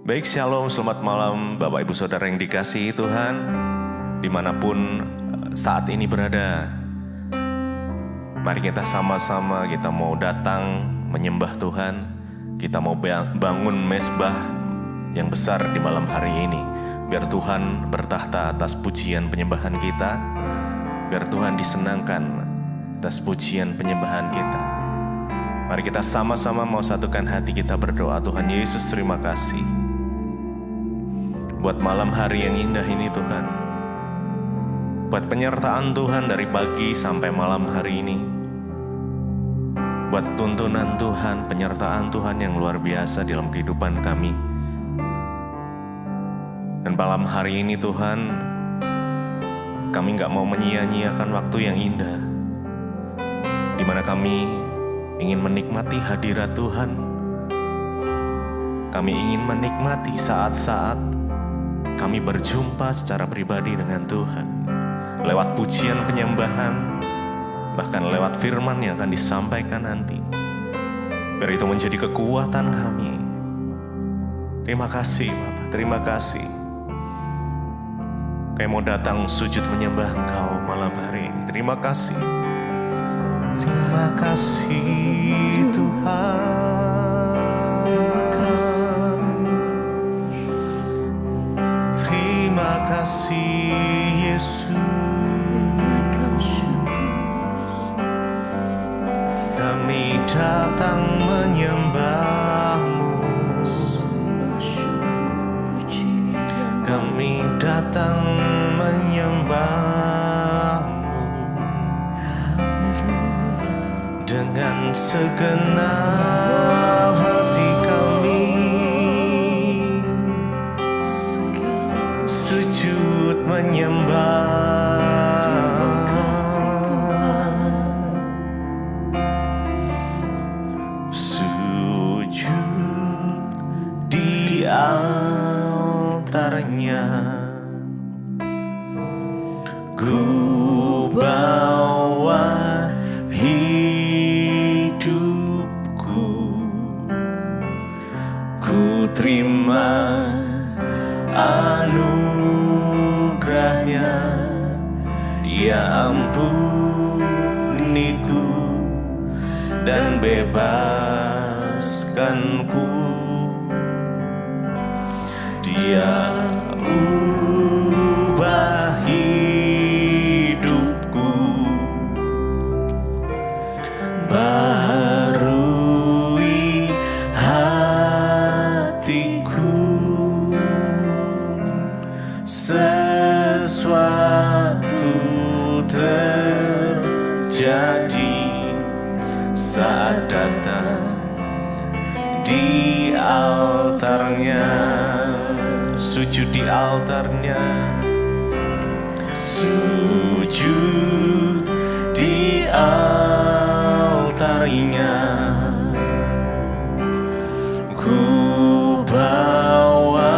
Baik, shalom, selamat malam Bapak Ibu Saudara yang dikasihi Tuhan, dimanapun saat ini berada. Mari kita sama-sama, kita mau datang menyembah Tuhan. Kita mau bangun mezbah yang besar di malam hari ini. Biar Tuhan bertahta atas pujian penyembahan kita. Biar Tuhan disenangkan atas pujian penyembahan kita. Mari kita sama-sama mau satukan hati kita berdoa. Tuhan Yesus, terima kasih buat malam hari yang indah ini Tuhan. Buat penyertaan Tuhan dari pagi sampai malam hari ini. Buat tuntunan Tuhan, penyertaan Tuhan yang luar biasa dalam kehidupan kami. Dan malam hari ini Tuhan, kami gak mau menyia-nyiakan waktu yang indah, dimana kami ingin menikmati hadirat Tuhan. Kami ingin menikmati saat-saat kami berjumpa secara pribadi dengan Tuhan. Lewat pujian penyembahan, bahkan lewat firman yang akan disampaikan nanti. Biar itu menjadi kekuatan kami. Terima kasih Bapak, terima kasih. Kami mau datang sujud menyembah Engkau malam hari ini. Terima kasih. Terima kasih Tuhan. Terima kasih Yesus. Kami datang menyembah-Mu. Kami datang menyembah-Mu dengan segenap hati kami. Sujud menyembah. Sujud di altarnya. Ku bawa hidupku. Ku terima anugerahnya. Dia ampuniku dan bebaskanku. Dia ubah hidupku, baharui hatiku. Sesuatu terjadi saat datang di altarnya. Sujud di altarnya. Sujud di altarnya. Ku bawa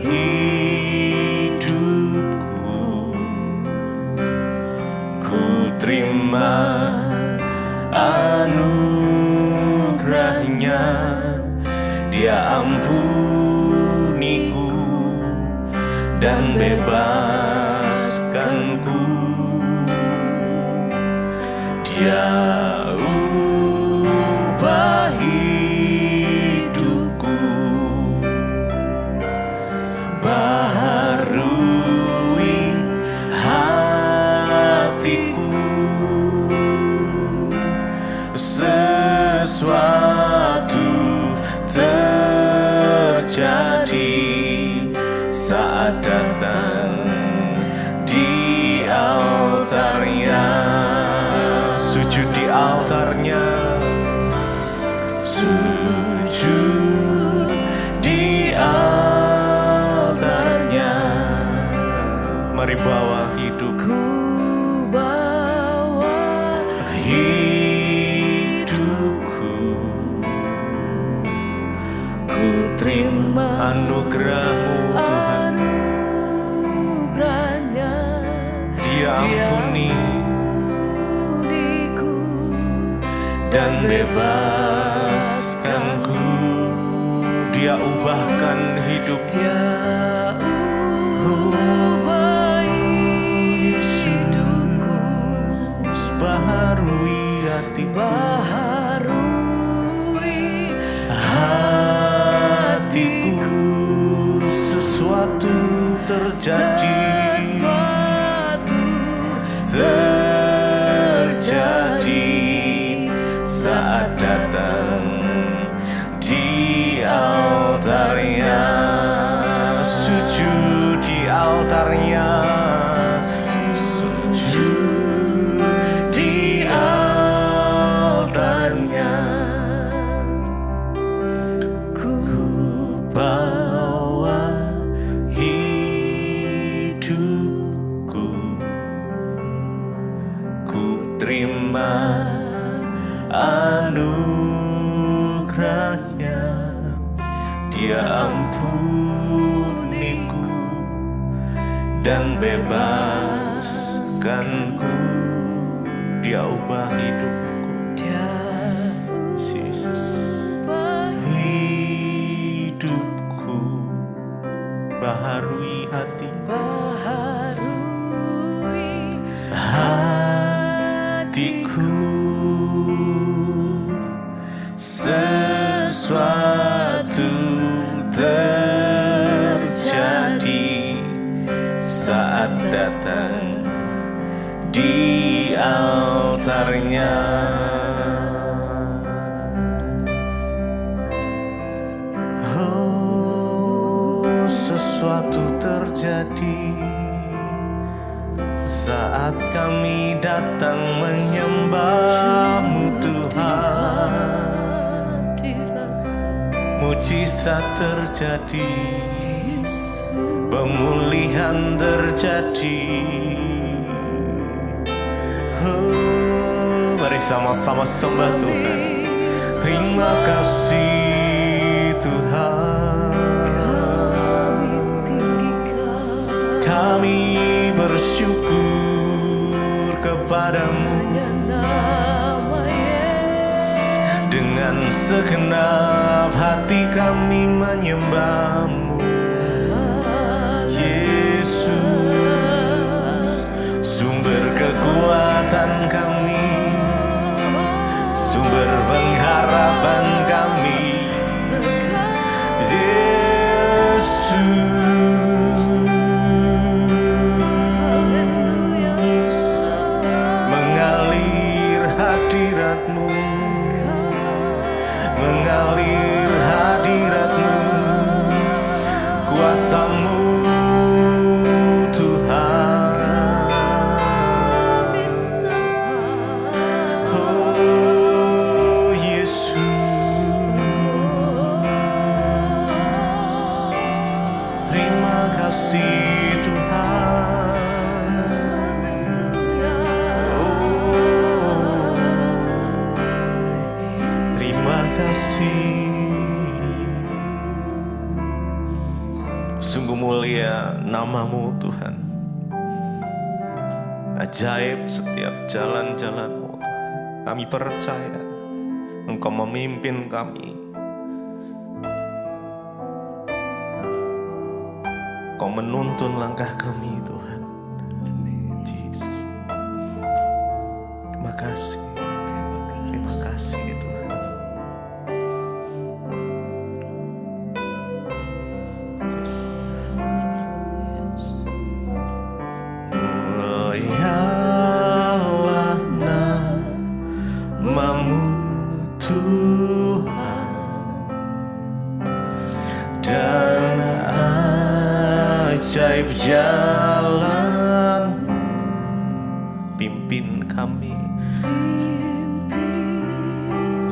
hidupku. Ku terima anugerahnya. Dia ampuniku dan bebaskanku. Dia ubah hidupku, baharui hatiku. Sesuatu terjadi saat datang di altarnya. Sujud di altarnya. Sujud di altarnya. Mari bawa hidupku. Bawa hidupku. Ku terima anugerah-Mu Tuhan. Dia ampuniku dan bebaskanku. Dia ubahkan hidup. Dia ubah hidupku, baharui hatiku, baharui hatiku. Sesuatu terjadi, sesuatu terjadi saat datang di altarnya, sujud di altarnya, sujud di altarnya. ku Bawa hidupku, ku terima anugerahnya. Dia ampuniku dan bebaskanku. Dia ubah hidupku. dia Yesus, ubah hidupku, baharui hati, baharui hatiku. Sesuatu terjadi saat datang di altarnya. Oh, sesuatu terjadi saat kami datang menyembah-Mu Tuhan. Mujizat terjadi, pemulihan terjadi. Oh, mari sama-sama sembah Tuhan. Terima kasih Tuhan. kami tinggikan Kami bersyukur kepadamu. hanya nama Yesus. Dengan segenap hati kami menyembah-Mu, Yesus, sumber kekuatan kami, sumber pengharapan kami. Yesus, mengalir hadirat-Mu, mengalir hadirat-Mu, kuasa-Mu Tuhan. Kami sembah Oh Yesus, terima kasih Tuhan. Oh, terima kasih. Sungguh mulia nama-Mu Tuhan. Ajaib setiap jalan-jalan-Mu Tuhan. Kami percaya Engkau memimpin kami. Engkau menuntun langkah kami Tuhan. Yesus, terima kasih. Terima kasih Tuhan. Yesus. Mulialah nama-Mu Tuhan, dan ajaib jalan pimpin kami,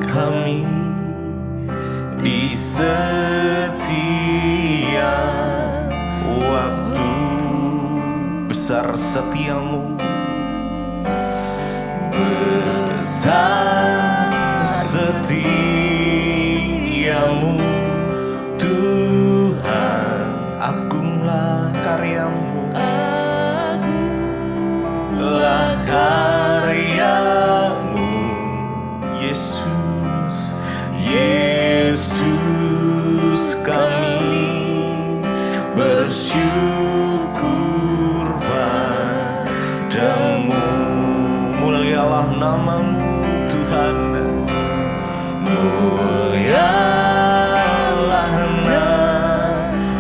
kami di setiap waktu. Besar setiamu, besar setiamu Tuhan. Agunglah karyamu, agunglah karyamu Yesus, Yesus kami padamu. Mulialah namamu Tuhan, mulialah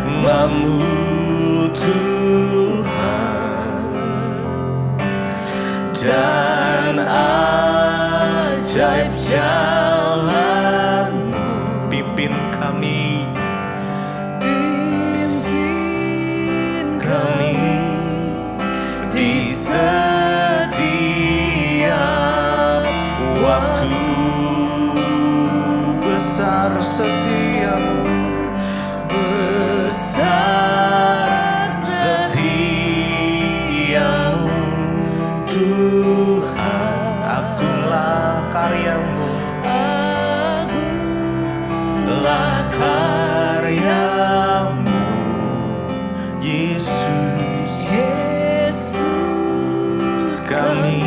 namamu Tuhan, dan ajaib jalan-Mu. Pimpin kami, di setiap waktu. Besar setiamu, besar setiamu Tuhan. Agunglah karyamu, agunglah karyamu Yesus. Kami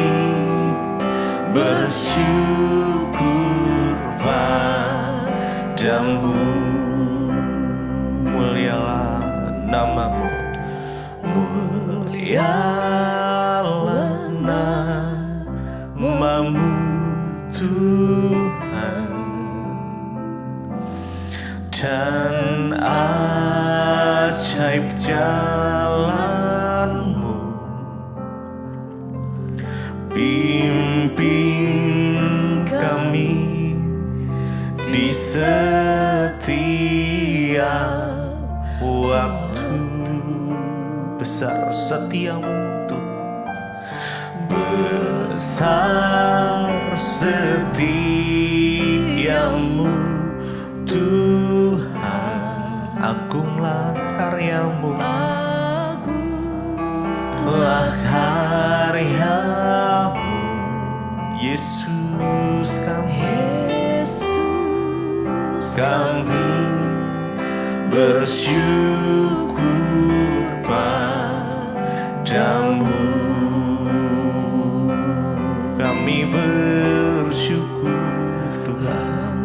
bersyukur padamu. Mulialah namamu, mulialah namamu Tuhan, dan ajaib jalan-Mu. Pimpin kami di setiap waktu. Besar setiamu Tuhan, besar setiamu Tuhan. Agunglah karyamu, agunglah karyamu Yesus. Kami bersyukur padamu. Kami bersyukur Tuhan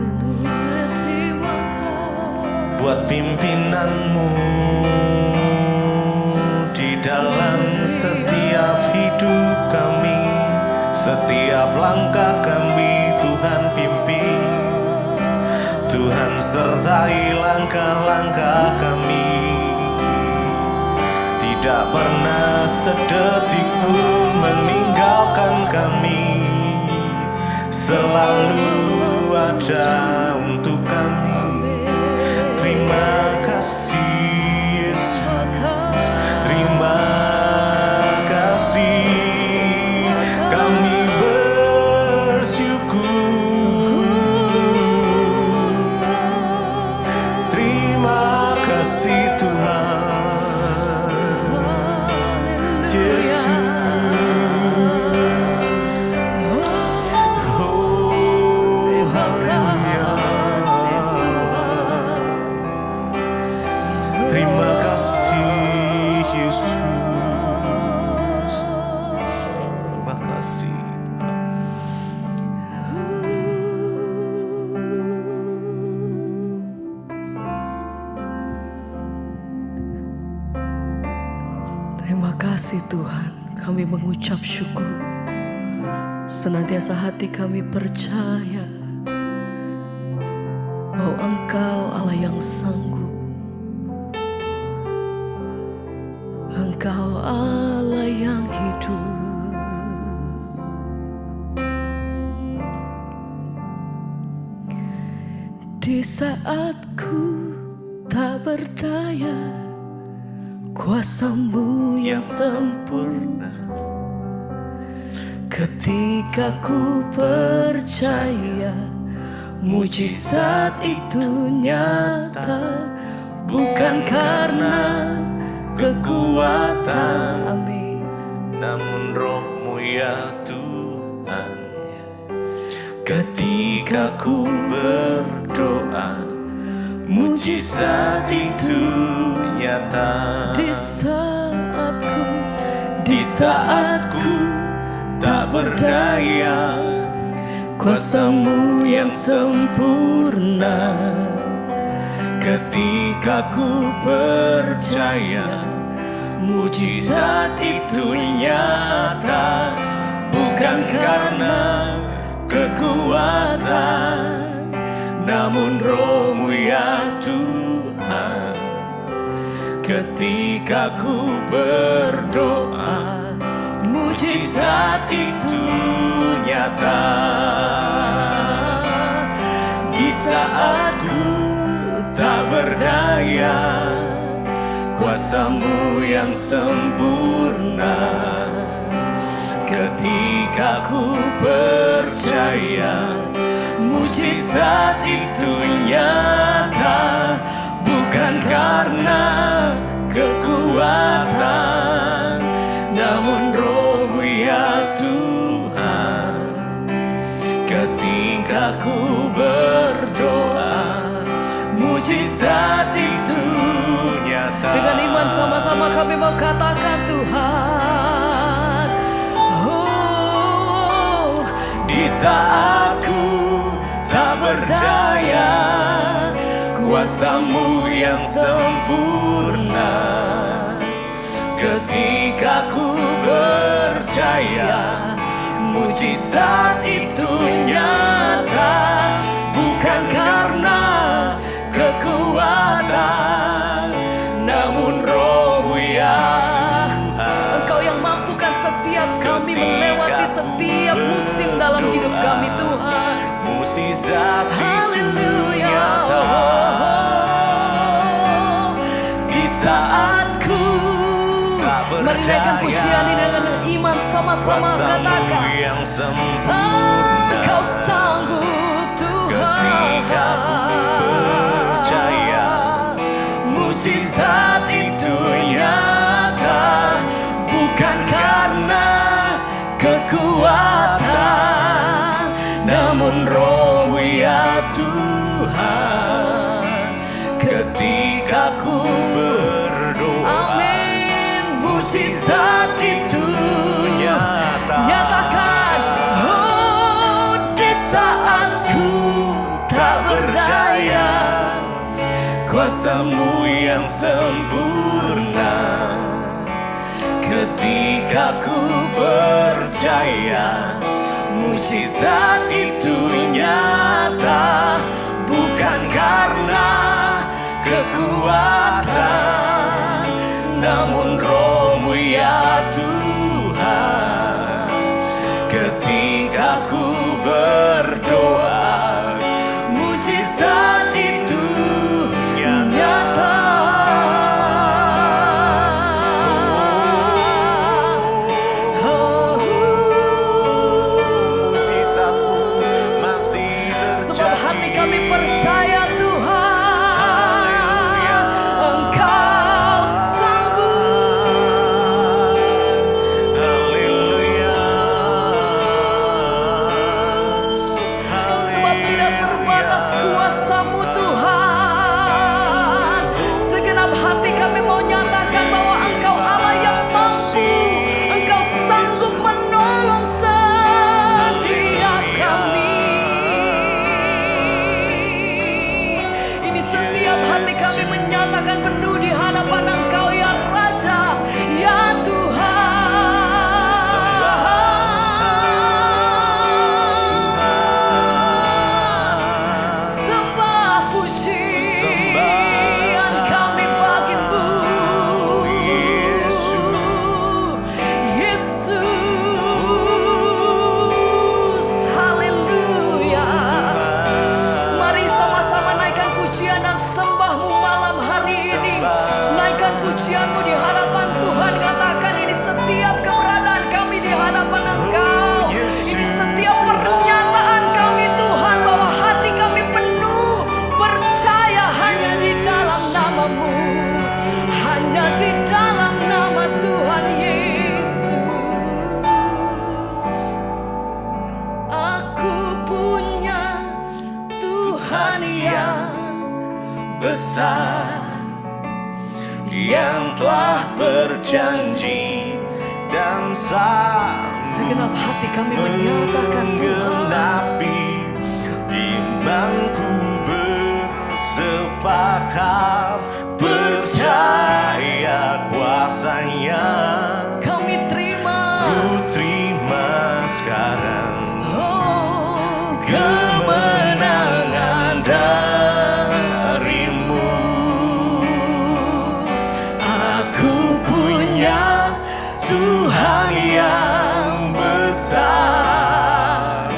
buat pimpinanmu di dalam setiap hidup kami, setiap langkah kami. Tuhan pimpin, Tuhan sertai langkah-langkah kami. Tidak pernah sedetik pun meninggalkan kami, selalu ada untuk kami. Terima kasih Yesus, terima kasih. Kami bersyukur. Terima kasih Tuhan Yesus. Oh, haleluya. Terima kasih Yesus. Terima kasih Terima kasih Tuhan, kami mengucap syukur. Senantiasa hati kami percaya bahwa Engkau Allah yang sanggup. Engkau Allah yang hidup. Di saat ku tak berdaya, kuasa-Mu yang sempurna. Ketika ku percaya, mujizat itu nyata, bukan karena kekuatan, amin, namun Roh-Mu ya Tuhan. Ketika ku berdoa, mujizat itu nyata. Di saat ku tak berdaya, kuasa-Mu yang sempurna. Ketika ku percaya, mujizat itu nyata. namun Roh-Mu ya Tuhan. Ketika ku berdoa, mujizat itu nyata. Di saat ku tak berdaya, kuasa-Mu yang sempurna. Ketika ku percaya, mujizat itu nyata. Bukan karena kekuatan, namun Roh-Mu ya Tuhan. Ketika ku berdoa, mujizat itu nyata. Dengan iman sama-sama kami mau katakan Tuhan. Oh, di saat ku tak berdaya, kuasa-Mu yang sempurna. Ketika ku percaya, mujizat itu nyata. Bukan karena kekuatan, namun Roh-Mu ya Tuhan. Engkau yang mampukan setiap kami melewati setiap musim dalam hidup kami Tuhan. Mujizat itu Haleluya. nyata. Di saat ku mari naikkan pujian ini dengan iman sama-sama katakan. Kuasa-Mu yang sempurna. Engkau sanggup Tuhan. Ketika ku percaya, mujizat itu nyata. Bukan karena kekuatan, namun Roh-Mu ya Tuhan. Ketika ku berdoa, amin, mujizat itu nyata. nyatakan. Oh, di saat ku tak berdaya, kuasa-Mu yang sempurna. Ketika ku percaya, mujizat itu nyata. Bukan karena kekuatan, namun Roh-Mu ya Tuhan. Ketika ku berdoa, mujizat itu nyata. Mujizat-Mu masih terjadi. Sebab hati kami percaya Tuhan, Engkau sanggup. Haleluya. Sebab tidak terbatas kuasa-Mu Tuhan. Segenap hati kami mau nyatakan bahwa Engkau Allah yang mampu. Engkau sanggup menolong setiap kami. Ini setiap hati kami menyatakan penuh di hadapan Engkau ya Raja, ya Tuhan. Sembah pujian kami bagi-Mu, Yesus. Haleluya. Mari sama-sama naikkan pujian dan sembah-Mu malam hari ini. Naikkan pujian-Mu di hadapan Tuhan. Katakan ini setiap keberadaan kami di hadapan Engkau. Ini setiap pernyataan kami Tuhan, bahwa hati kami penuh percaya hanya di dalam nama-Mu, hanya di dalam nama Tuhan Yesus. Aku punya Tuhan yang besar, yang telah berjanji dan sanggup segenap hati kami menyatakan Tuhan. menggenapi imanku bersepakat percaya kuasa-Nya. Kami terima, Ku terima sekarang oh, kemenangan dan Tuhan yang besar,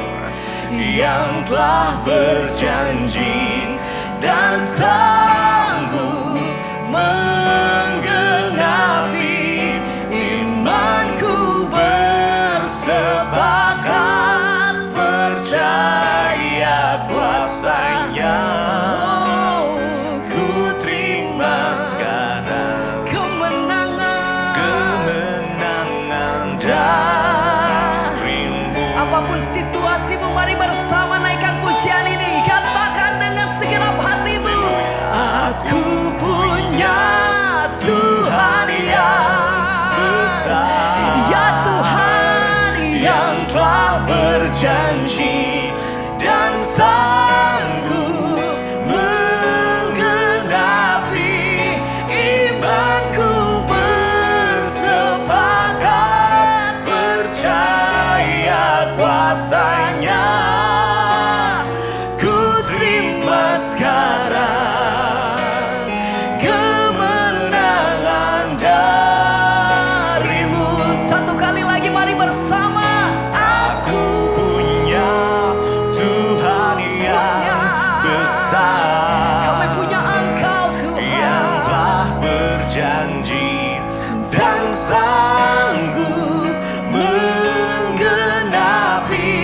yang telah berjanji dan sanggup menggenapi. Imanku bersepakat percaya kuasa-Nya. Ku terima sekarang kemenangan darimu. Apapun situasimu, mari bersama naikkan pujian ini. Katakan dengan segenap hatimu, aku punya Tuhan yang besar, ya Tuhan yang telah berjanji dan sanggup menggenapi. Imanku bersepakat percaya kuasa-Nya. Ku terima sekarang kemenangan darimu. Satu kali lagi mari bersama. Aku punya Tuhan yang besar, Kami punya Engkau Tuhan yang telah berjanji dan sanggup menggenapi.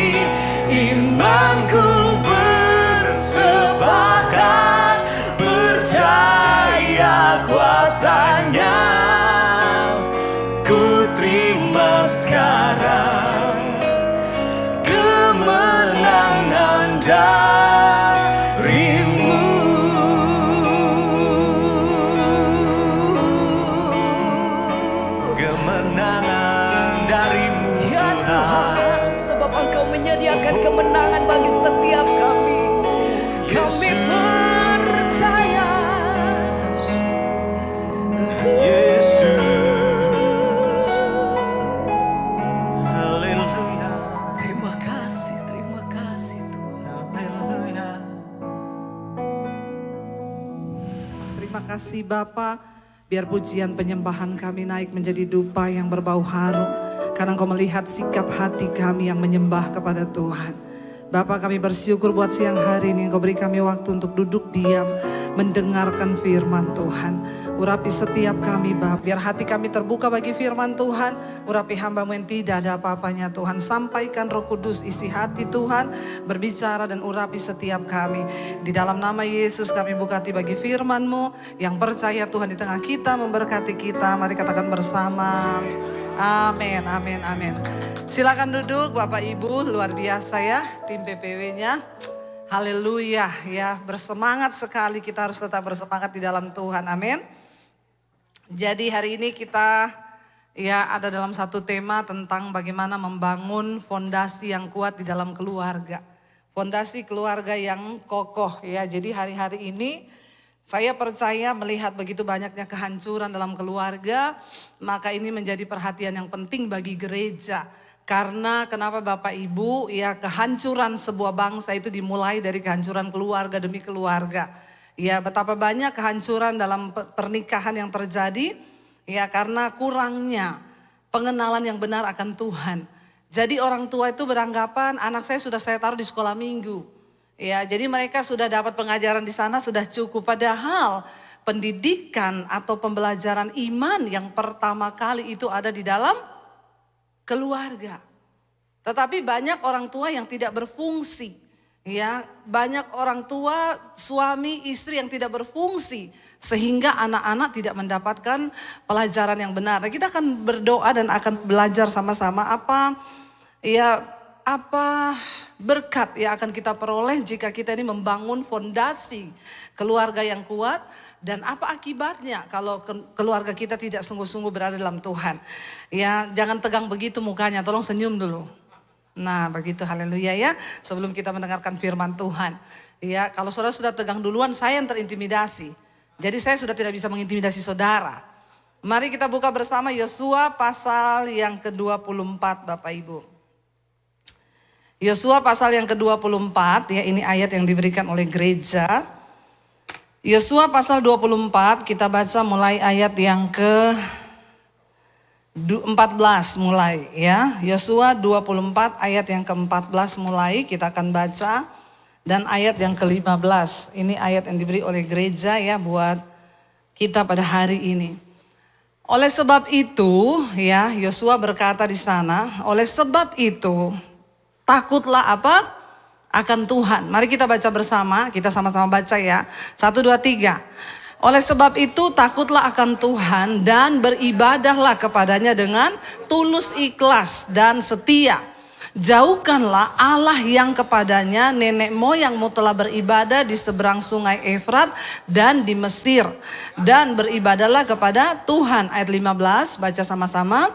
Imanku bersepakat percaya kuasa-Nya. Ku terima sekarang kemenangan darimu. Kemenangan darimu, ya Tuhan. Tuhan, sebab Engkau menyediakan kemenangan bagi setiap kami. Kami percaya. Yesus. Haleluya. Terima kasih Tuhan. Haleluya. Terima kasih Bapa, biar pujian penyembahan kami naik menjadi dupa yang berbau harum. Karena Engkau melihat sikap hati kami yang menyembah kepada Tuhan. Bapa, kami bersyukur buat siang hari ini Engkau beri kami waktu untuk duduk diam, mendengarkan firman Tuhan. Urapi setiap kami Bapa, biar hati kami terbuka bagi firman Tuhan. Urapi hamba-Mu yang tidak ada apa-apanya Tuhan. Sampaikan Roh Kudus isi hati Tuhan, berbicara dan urapi setiap kami. Di dalam nama Yesus kami buka hati bagi firman-Mu. Yang percaya Tuhan di tengah kita, memberkati kita. Mari katakan bersama. Amin, amin, amin. Silakan duduk Bapak Ibu, luar biasa ya tim PPW-nya. Haleluya ya, bersemangat sekali, kita harus tetap bersemangat di dalam Tuhan, amin. Jadi hari ini kita ya ada dalam satu tema tentang bagaimana membangun fondasi yang kuat di dalam keluarga. Fondasi keluarga yang kokoh ya, jadi hari-hari ini saya percaya melihat begitu banyaknya kehancuran dalam keluarga, maka ini menjadi perhatian yang penting bagi gereja. Karena kenapa Bapak Ibu, ya kehancuran sebuah bangsa itu dimulai dari kehancuran keluarga demi keluarga. Ya betapa banyak kehancuran dalam pernikahan yang terjadi, ya karena kurangnya pengenalan yang benar akan Tuhan. Jadi orang tua itu beranggapan anak saya sudah saya taruh di sekolah minggu. Ya, jadi mereka sudah dapat pengajaran di sana sudah cukup. Padahal pendidikan atau pembelajaran iman yang pertama kali itu ada di dalam keluarga. Tetapi banyak orang tua yang tidak berfungsi. Ya, banyak orang tua, suami, istri yang tidak berfungsi. Sehingga anak-anak tidak mendapatkan pelajaran yang benar. Nah, kita akan berdoa dan akan belajar sama-sama apa berkat yang akan kita peroleh jika kita ini membangun fondasi keluarga yang kuat. Dan apa akibatnya kalau keluarga kita tidak sungguh-sungguh berada dalam Tuhan. Ya, jangan tegang begitu mukanya, tolong senyum dulu. Nah begitu, haleluya ya, sebelum kita mendengarkan firman Tuhan. Ya, kalau saudara sudah tegang duluan, saya yang terintimidasi. Jadi saya sudah tidak bisa mengintimidasi saudara. Mari kita buka bersama Yosua pasal yang ke-24 Bapak Ibu. Yosua pasal yang ke-24, ya ini ayat yang diberikan oleh gereja. Yosua pasal 24, kita baca mulai ayat yang ke-8. 14 mulai ya. Yosua 24 ayat yang ke-14 mulai kita akan baca. Dan ayat yang ke-15. Ini ayat yang diberi oleh gereja ya buat kita pada hari ini. Oleh sebab itu ya, Yosua berkata di sana, oleh sebab itu takutlah apa? Akan Tuhan. Mari kita baca bersama, kita sama-sama baca ya. 1, 2, 3. Oleh sebab itu takutlah akan Tuhan dan beribadahlah kepadanya dengan tulus ikhlas dan setia. Jauhkanlah Allah yang kepadanya nenek moyangmu telah beribadah di seberang sungai Efrat dan di Mesir. Dan beribadahlah kepada Tuhan. Ayat 15 baca sama-sama.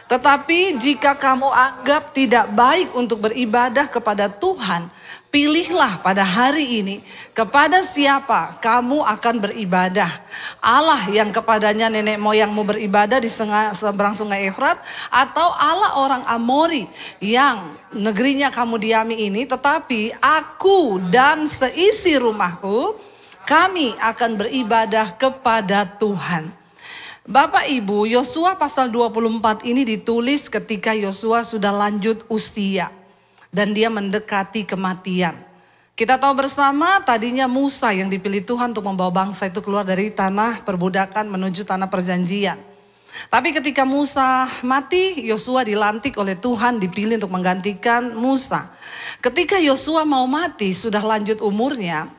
Tetapi jika kamu anggap tidak baik untuk beribadah kepada Tuhan, pilihlah pada hari ini kepada siapa kamu akan beribadah. Allah yang kepadanya nenek moyangmu beribadah di seberang sungai Efrat, atau Allah orang Amori yang negerinya kamu diami ini. Tetapi aku dan seisi rumahku, kami akan beribadah kepada Tuhan. Bapak Ibu, Yosua pasal 24 ini ditulis ketika Yosua sudah lanjut usia dan dia mendekati kematian. Kita tahu bersama tadinya Musa yang dipilih Tuhan untuk membawa bangsa itu keluar dari tanah perbudakan menuju tanah perjanjian. Tapi ketika Musa mati, Yosua dilantik oleh Tuhan, dipilih untuk menggantikan Musa. Ketika Yosua mau mati, sudah lanjut umurnya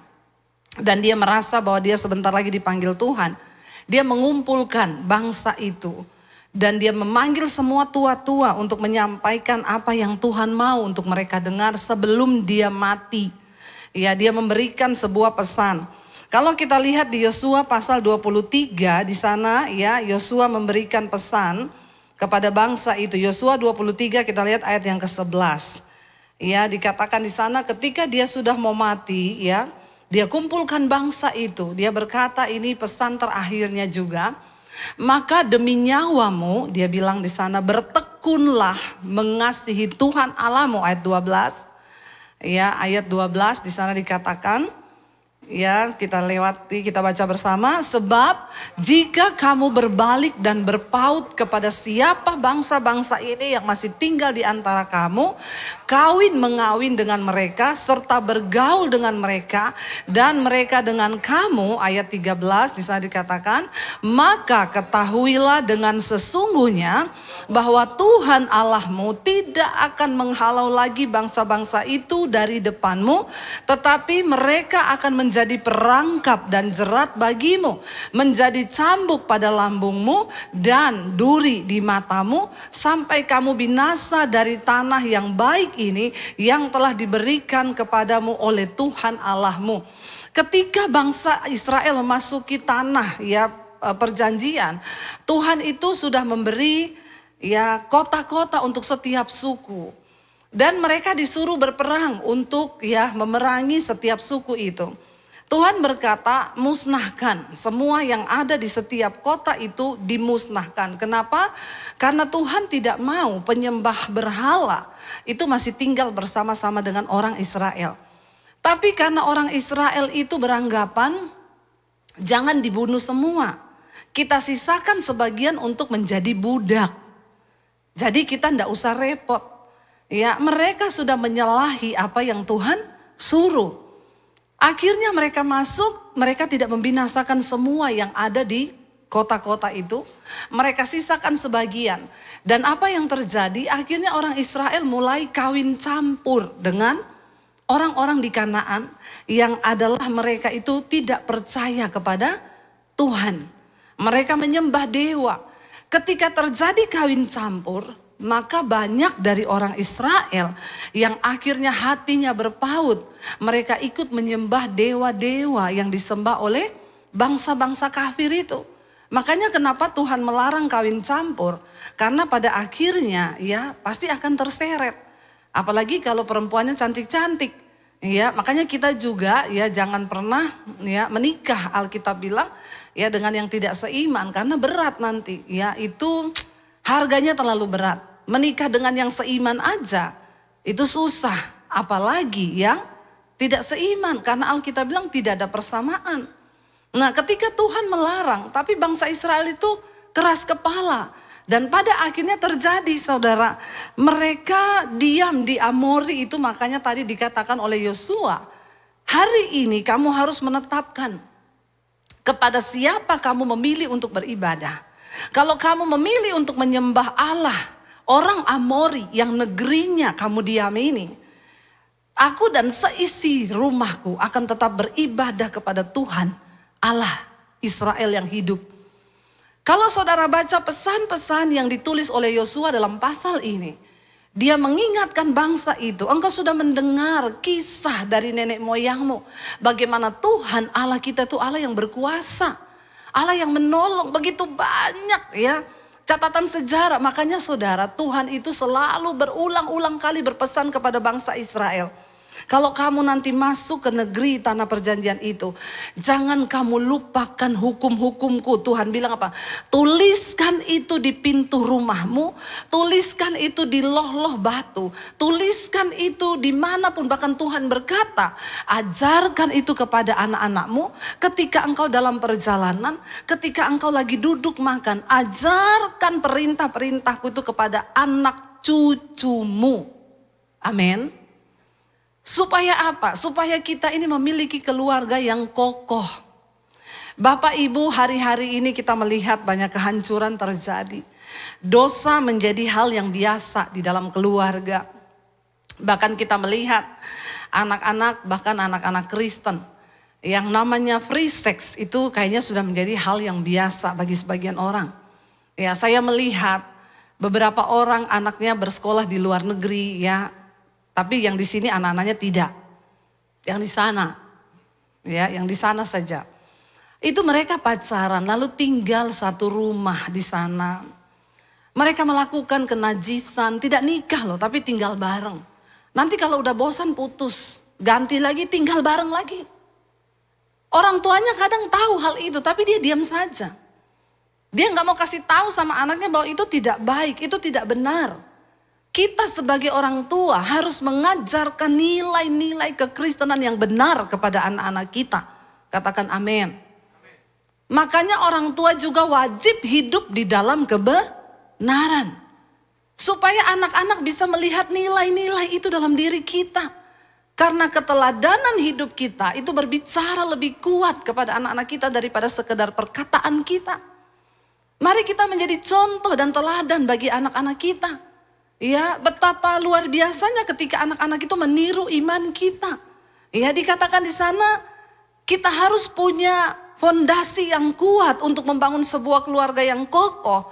dan dia merasa bahwa dia sebentar lagi dipanggil Tuhan. Dia mengumpulkan bangsa itu dan dia memanggil semua tua-tua untuk menyampaikan apa yang Tuhan mau untuk mereka dengar sebelum dia mati. Ya, dia memberikan sebuah pesan. Kalau kita lihat di Yosua pasal 23 di sana ya, Yosua memberikan pesan kepada bangsa itu. Yosua 23 kita lihat ayat yang ke-11. Ya, dikatakan di sana ketika dia sudah mau mati ya, dia kumpulkan bangsa itu. Dia berkata ini pesan terakhirnya juga. Maka demi nyawamu, dia bilang di sana, bertekunlah mengasihi Tuhan Allahmu. Ayat 12. Ya, ayat 12 di sana dikatakan. Ya, kita lewati, kita baca bersama. Sebab jika kamu berbalik dan berpaut kepada siapa bangsa-bangsa ini yang masih tinggal di antara kamu, kawin mengawin dengan mereka, serta bergaul dengan mereka, dan mereka dengan kamu, ayat 13 di sana dikatakan, maka ketahuilah dengan sesungguhnya bahwa Tuhan Allahmu tidak akan menghalau lagi bangsa-bangsa itu dari depanmu, tetapi mereka akan menjadi perangkap dan jerat bagimu, menjadi cambuk pada lambungmu dan duri di matamu, sampai kamu binasa dari tanah yang baik ini yang telah diberikan kepadamu oleh Tuhan Allahmu. Ketika bangsa Israel memasuki tanah ya perjanjian, Tuhan itu sudah memberi ya kota-kota untuk setiap suku. Dan mereka disuruh berperang untuk ya memerangi setiap suku itu. Tuhan berkata musnahkan semua yang ada di setiap kota itu dimusnahkan. Kenapa? Karena Tuhan tidak mau penyembah berhala itu masih tinggal bersama-sama dengan orang Israel. Tapi karena orang Israel itu beranggapan jangan dibunuh semua. Kita sisakan sebagian untuk menjadi budak. Jadi kita tidak usah repot. Ya, mereka sudah menyalahi apa yang Tuhan suruh. Akhirnya mereka masuk, mereka tidak membinasakan semua yang ada di kota-kota itu. Mereka sisakan sebagian. Dan apa yang terjadi? Akhirnya orang Israel mulai kawin campur dengan orang-orang di Kanaan yang adalah mereka itu tidak percaya kepada Tuhan. Mereka menyembah dewa. Ketika terjadi kawin campur, maka banyak dari orang Israel yang akhirnya hatinya berpaut. Mereka ikut menyembah dewa-dewa yang disembah oleh bangsa-bangsa kafir itu. Makanya kenapa Tuhan melarang kawin campur? Karena pada akhirnya ya pasti akan terseret. Apalagi kalau perempuannya cantik-cantik. Ya, makanya kita juga ya jangan pernah ya menikah, Alkitab bilang ya dengan yang tidak seiman karena berat nanti. Ya, itu harganya terlalu berat. Menikah dengan yang seiman aja itu susah, apalagi yang tidak seiman karena Alkitab bilang tidak ada persamaan. Nah, ketika Tuhan melarang, tapi bangsa Israel itu keras kepala Dan pada akhirnya terjadi saudara, mereka diam di Amori itu, makanya tadi dikatakan oleh Yosua, hari ini kamu harus menetapkan kepada siapa kamu memilih untuk beribadah. Kalau kamu memilih untuk menyembah Allah, orang Amori yang negerinya kamu diam ini, aku dan seisi rumahku akan tetap beribadah kepada Tuhan Allah Israel yang hidup. Kalau saudara baca pesan-pesan yang ditulis oleh Yosua dalam pasal ini, dia mengingatkan bangsa itu, engkau sudah mendengar kisah dari nenek moyangmu, bagaimana Tuhan Allah kita itu Allah yang berkuasa, Allah yang menolong, begitu banyak ya catatan sejarah. Makanya saudara, Tuhan itu selalu berulang-ulang kali berpesan kepada bangsa Israel. Kalau kamu nanti masuk ke negeri tanah perjanjian itu, jangan kamu lupakan hukum-hukumku. Tuhan bilang apa? Tuliskan itu di pintu rumahmu, tuliskan itu di loh-loh batu, tuliskan itu dimanapun. Bahkan Tuhan berkata, ajarkan itu kepada anak-anakmu ketika engkau dalam perjalanan, ketika engkau lagi duduk makan. Ajarkan perintah-perintahku itu kepada anak cucumu. Amin. Supaya apa? Supaya kita ini memiliki keluarga yang kokoh. Bapak Ibu, hari-hari ini kita melihat banyak kehancuran terjadi. Dosa menjadi hal yang biasa di dalam keluarga. Bahkan kita melihat anak-anak, bahkan anak-anak Kristen, yang namanya free sex itu kayaknya sudah menjadi hal yang biasa bagi sebagian orang. Ya, saya melihat beberapa orang anaknya bersekolah di luar negeri ya. Tapi yang di sini anak-anaknya tidak. Yang di sana. Ya, yang di sana saja. Itu mereka pacaran lalu tinggal satu rumah di sana. Mereka melakukan kenajisan, tidak nikah loh, tapi tinggal bareng. Nanti kalau udah bosan putus, ganti lagi tinggal bareng lagi. Orang tuanya kadang tahu hal itu, tapi dia diam saja. Dia nggak mau kasih tahu sama anaknya bahwa itu tidak baik, itu tidak benar. Kita sebagai orang tua harus mengajarkan nilai-nilai kekristenan yang benar kepada anak-anak kita. Katakan amin. Makanya orang tua juga wajib hidup di dalam kebenaran. Supaya anak-anak bisa melihat nilai-nilai itu dalam diri kita. Karena keteladanan hidup kita itu berbicara lebih kuat kepada anak-anak kita daripada sekedar perkataan kita. Mari kita menjadi contoh dan teladan bagi anak-anak kita. Ya, betapa luar biasanya ketika anak-anak itu meniru iman kita. Ya, dikatakan di sana kita harus punya fondasi yang kuat untuk membangun sebuah keluarga yang kokoh.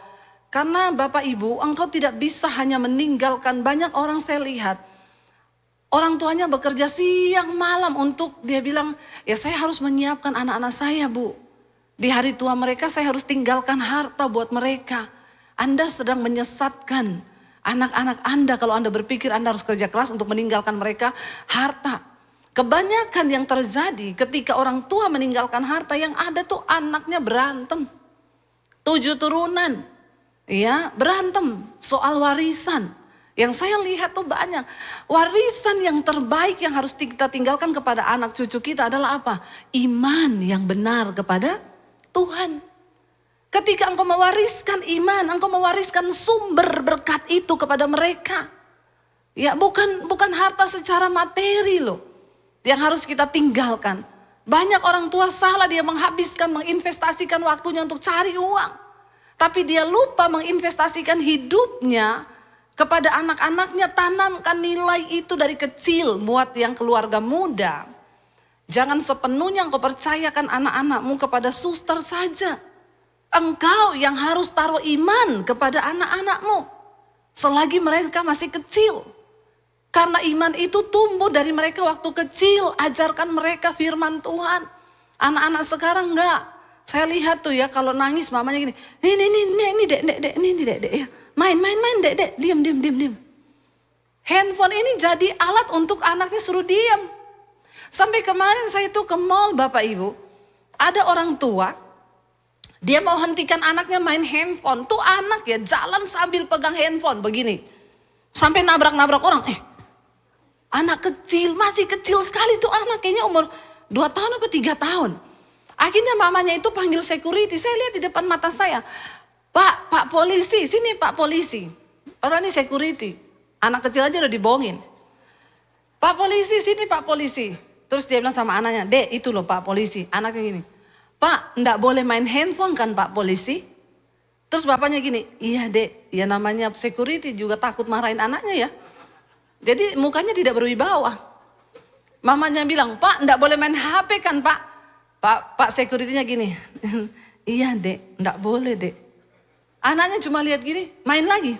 Karena Bapak Ibu, engkau tidak bisa hanya meninggalkan. Banyak orang saya lihat, orang tuanya bekerja siang malam untuk dia bilang, ya saya harus menyiapkan anak-anak saya Bu. Di hari tua mereka saya harus tinggalkan harta buat mereka. Anda sedang menyesatkan anak-anak Anda kalau Anda berpikir Anda harus kerja keras untuk meninggalkan mereka harta. Kebanyakan yang terjadi ketika orang tua meninggalkan harta, yang ada tuh anaknya berantem. 7 turunan ya berantem soal warisan. Yang saya lihat tuh banyak. Warisan yang terbaik yang harus kita tinggalkan kepada anak cucu kita adalah apa? Iman yang benar kepada Tuhan. Ketika engkau mewariskan iman, engkau mewariskan sumber berkat itu kepada mereka. Ya, bukan harta secara materi loh yang harus kita tinggalkan. Banyak orang tua salah, dia menginvestasikan waktunya untuk cari uang. Tapi dia lupa menginvestasikan hidupnya kepada anak-anaknya. Tanamkan nilai itu dari kecil buat yang keluarga muda. Jangan sepenuhnya engkau percayakan anak-anakmu kepada suster saja. Engkau yang harus taruh iman kepada anak-anakmu selagi mereka masih kecil. Karena iman itu tumbuh dari mereka waktu kecil. Ajarkan mereka firman Tuhan. Anak-anak sekarang enggak. Saya lihat tuh ya, kalau nangis mamanya gini, ini dek ya. Main dek, diam. Handphone ini jadi alat untuk anaknya suruh diam. Sampai kemarin saya tuh ke mall Bapak Ibu, ada orang tua, dia mau hentikan anaknya main handphone. Tuh anak ya jalan sambil pegang handphone begini. Sampai nabrak-nabrak orang. Anak kecil, masih kecil sekali tuh anak. Kayaknya umur 2 tahun apa 3 tahun. Akhirnya mamanya itu panggil security. Saya lihat di depan mata saya. Pak polisi, sini Pak polisi. Padahal ini security. Anak kecil aja udah dibohongin. Pak polisi, sini Pak polisi. Terus dia bilang sama anaknya, Dek itu loh Pak polisi. Anaknya gini, Pak enggak boleh main handphone kan Pak polisi? Terus bapaknya gini, iya Dek, ya namanya security juga takut marahin anaknya ya. Jadi mukanya tidak berwibawa. Mamanya bilang, Pak enggak boleh main HP kan Pak? Pak security-nya gini, iya Dek, enggak boleh Dek. Anaknya cuma lihat gini, main lagi.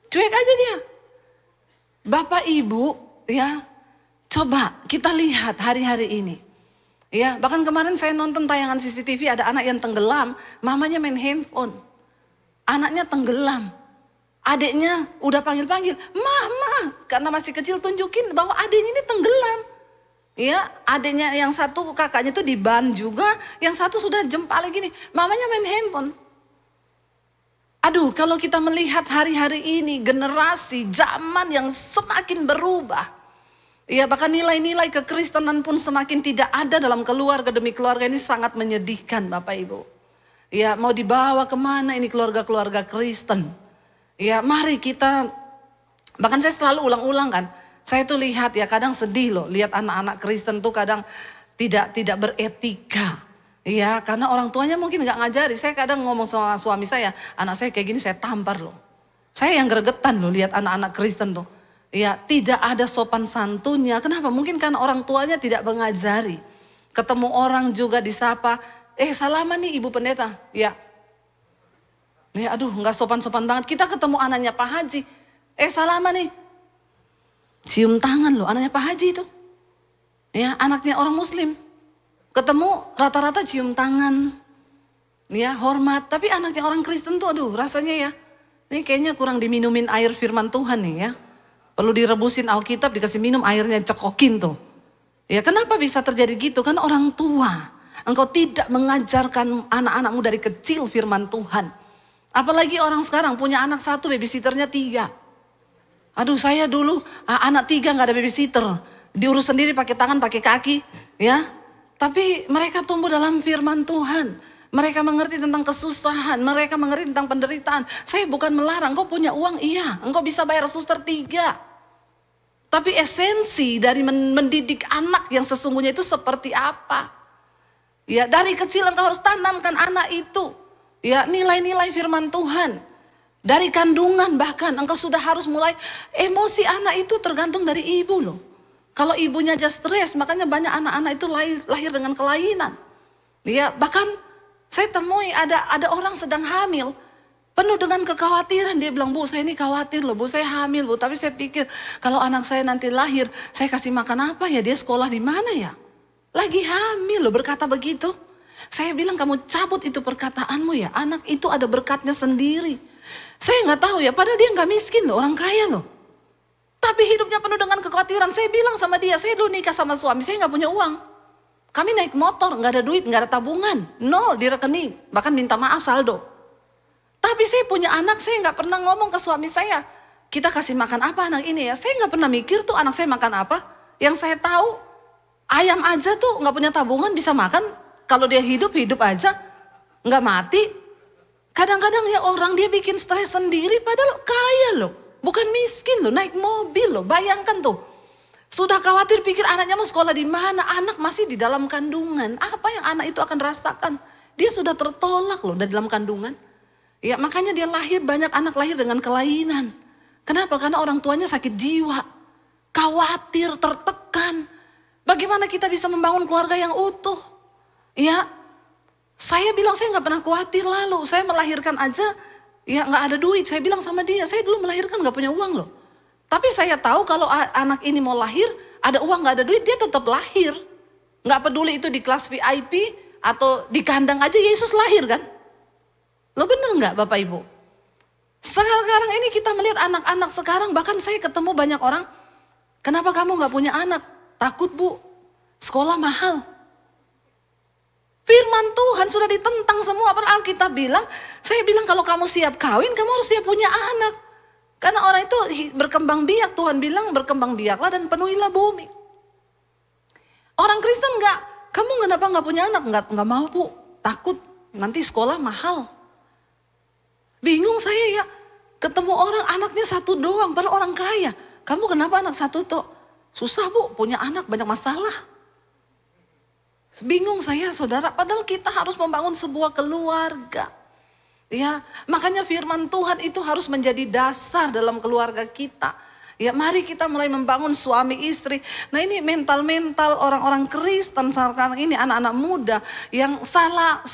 Cuek aja dia. Bapak Ibu ya, coba kita lihat hari-hari ini. Ya, bahkan kemarin saya nonton tayangan CCTV ada anak yang tenggelam, mamanya main handphone. Anaknya tenggelam. Adiknya udah panggil-panggil, Mama, karena masih kecil tunjukin bahwa adiknya ini tenggelam. Ya, adiknya yang satu kakaknya tuh di ban juga, yang satu sudah jempol gini, mamanya main handphone. Aduh, kalau kita melihat hari-hari ini generasi zaman yang semakin berubah. Ya, bahkan nilai-nilai kekristenan pun semakin tidak ada dalam keluarga demi keluarga, ini sangat menyedihkan Bapak Ibu. Ya, mau dibawa kemana ini keluarga-keluarga Kristen. Ya, mari kita, bahkan saya selalu ulang-ulang kan. Saya tuh lihat ya, kadang sedih loh lihat anak-anak Kristen tuh kadang tidak beretika. Iya, karena orang tuanya mungkin gak ngajari. Saya kadang ngomong sama suami saya, anak saya kayak gini saya tampar loh. Saya yang gregetan loh lihat anak-anak Kristen tuh. Iya, tidak ada sopan santunnya. Kenapa? Mungkin karena orang tuanya tidak mengajari. Ketemu orang juga disapa, salaman nih Ibu Pendeta. Ya, aduh gak sopan-sopan banget. Kita ketemu anaknya Pak Haji, salaman nih. Cium tangan loh anaknya Pak Haji itu. Ya, anaknya orang Muslim. Ketemu rata-rata cium tangan, ya hormat. Tapi anaknya orang Kristen tuh aduh rasanya ya, ini kayaknya kurang diminumin air firman Tuhan nih ya. Perlu direbusin Alkitab, dikasih minum airnya cekokin tuh. Ya kenapa bisa terjadi gitu? Kan orang tua, engkau tidak mengajarkan anak-anakmu dari kecil firman Tuhan. Apalagi orang sekarang punya anak satu, babysitternya 3. Aduh saya dulu anak 3 gak ada babysitter. Diurus sendiri pakai tangan, pakai kaki ya. Tapi mereka tumbuh dalam firman Tuhan. Mereka mengerti tentang kesusahan. Mereka mengerti tentang penderitaan. Saya bukan melarang, engkau punya uang, iya. Engkau bisa bayar suster 3. Tapi esensi dari mendidik anak yang sesungguhnya itu seperti apa? Ya, dari kecil engkau harus tanamkan anak itu. Ya, nilai-nilai firman Tuhan. Dari kandungan bahkan engkau sudah harus mulai, emosi anak itu tergantung dari ibu loh. Kalau ibunya aja stres, makanya banyak anak-anak itu lahir dengan kelainan. Ya, bahkan saya temui ada orang sedang hamil, penuh dengan kekhawatiran. Dia bilang, Bu, saya ini khawatir loh, Bu, saya hamil, Bu. Tapi saya pikir kalau anak saya nanti lahir, saya kasih makan apa ya? Dia sekolah di mana ya? Lagi hamil loh, berkata begitu. Saya bilang, kamu cabut itu perkataanmu ya. Anak itu ada berkatnya sendiri. Saya nggak tahu ya, padahal dia nggak miskin loh, orang kaya loh. Tapi hidupnya penuh dengan kekhawatiran. Saya bilang sama dia, saya dulu nikah sama suami, saya gak punya uang. Kami naik motor, gak ada duit, gak ada tabungan. 0 di rekening, bahkan minta maaf saldo. Tapi saya punya anak, saya gak pernah ngomong ke suami saya, kita kasih makan apa anak ini ya. Saya gak pernah mikir tuh anak saya makan apa. Yang saya tahu, ayam aja tuh gak punya tabungan bisa makan. Kalau dia hidup aja, gak mati. Kadang-kadang ya orang dia bikin stres sendiri padahal kaya loh. Bukan miskin loh, naik mobil loh, bayangkan tuh. Sudah khawatir pikir anaknya mau sekolah di mana, anak masih di dalam kandungan. Apa yang anak itu akan rasakan? Dia sudah tertolak loh dari dalam kandungan. Ya makanya dia lahir, banyak anak lahir dengan kelainan. Kenapa? Karena orang tuanya sakit jiwa. Khawatir, tertekan. Bagaimana kita bisa membangun keluarga yang utuh? Ya, saya bilang saya gak pernah khawatir lalu. Saya melahirkan aja, ya gak ada duit. Saya bilang sama dia, saya dulu melahirkan gak punya uang loh. Tapi saya tahu kalau anak ini mau lahir, ada uang gak ada duit, dia tetap lahir. Gak peduli itu di kelas VIP atau di kandang aja Yesus lahir kan. Lo bener gak Bapak Ibu? Sekarang ini kita melihat anak-anak sekarang, bahkan saya ketemu banyak orang, kenapa kamu gak punya anak? Takut Bu, sekolah mahal. Firman Tuhan sudah ditentang semua. Padahal Alkitab bilang, saya bilang kalau kamu siap kawin, kamu harus siap punya anak. Karena orang itu berkembang biak. Tuhan bilang berkembang biaklah dan penuhilah bumi. Orang Kristen enggak. Kamu kenapa enggak punya anak? Enggak mau Bu, takut. nanti sekolah mahal. Bingung saya ya, ketemu orang anaknya satu doang, padahal orang kaya. Kamu kenapa anak satu toh? Susah bu, punya anak banyak masalah. Bingung saya saudara, padahal kita harus membangun sebuah keluarga. Ya, makanya firman Tuhan itu harus menjadi dasar dalam keluarga kita. Ya, mari kita mulai membangun suami istri. Nah, ini mental-mental orang-orang Kristen sekarang ini, anak-anak muda yang salah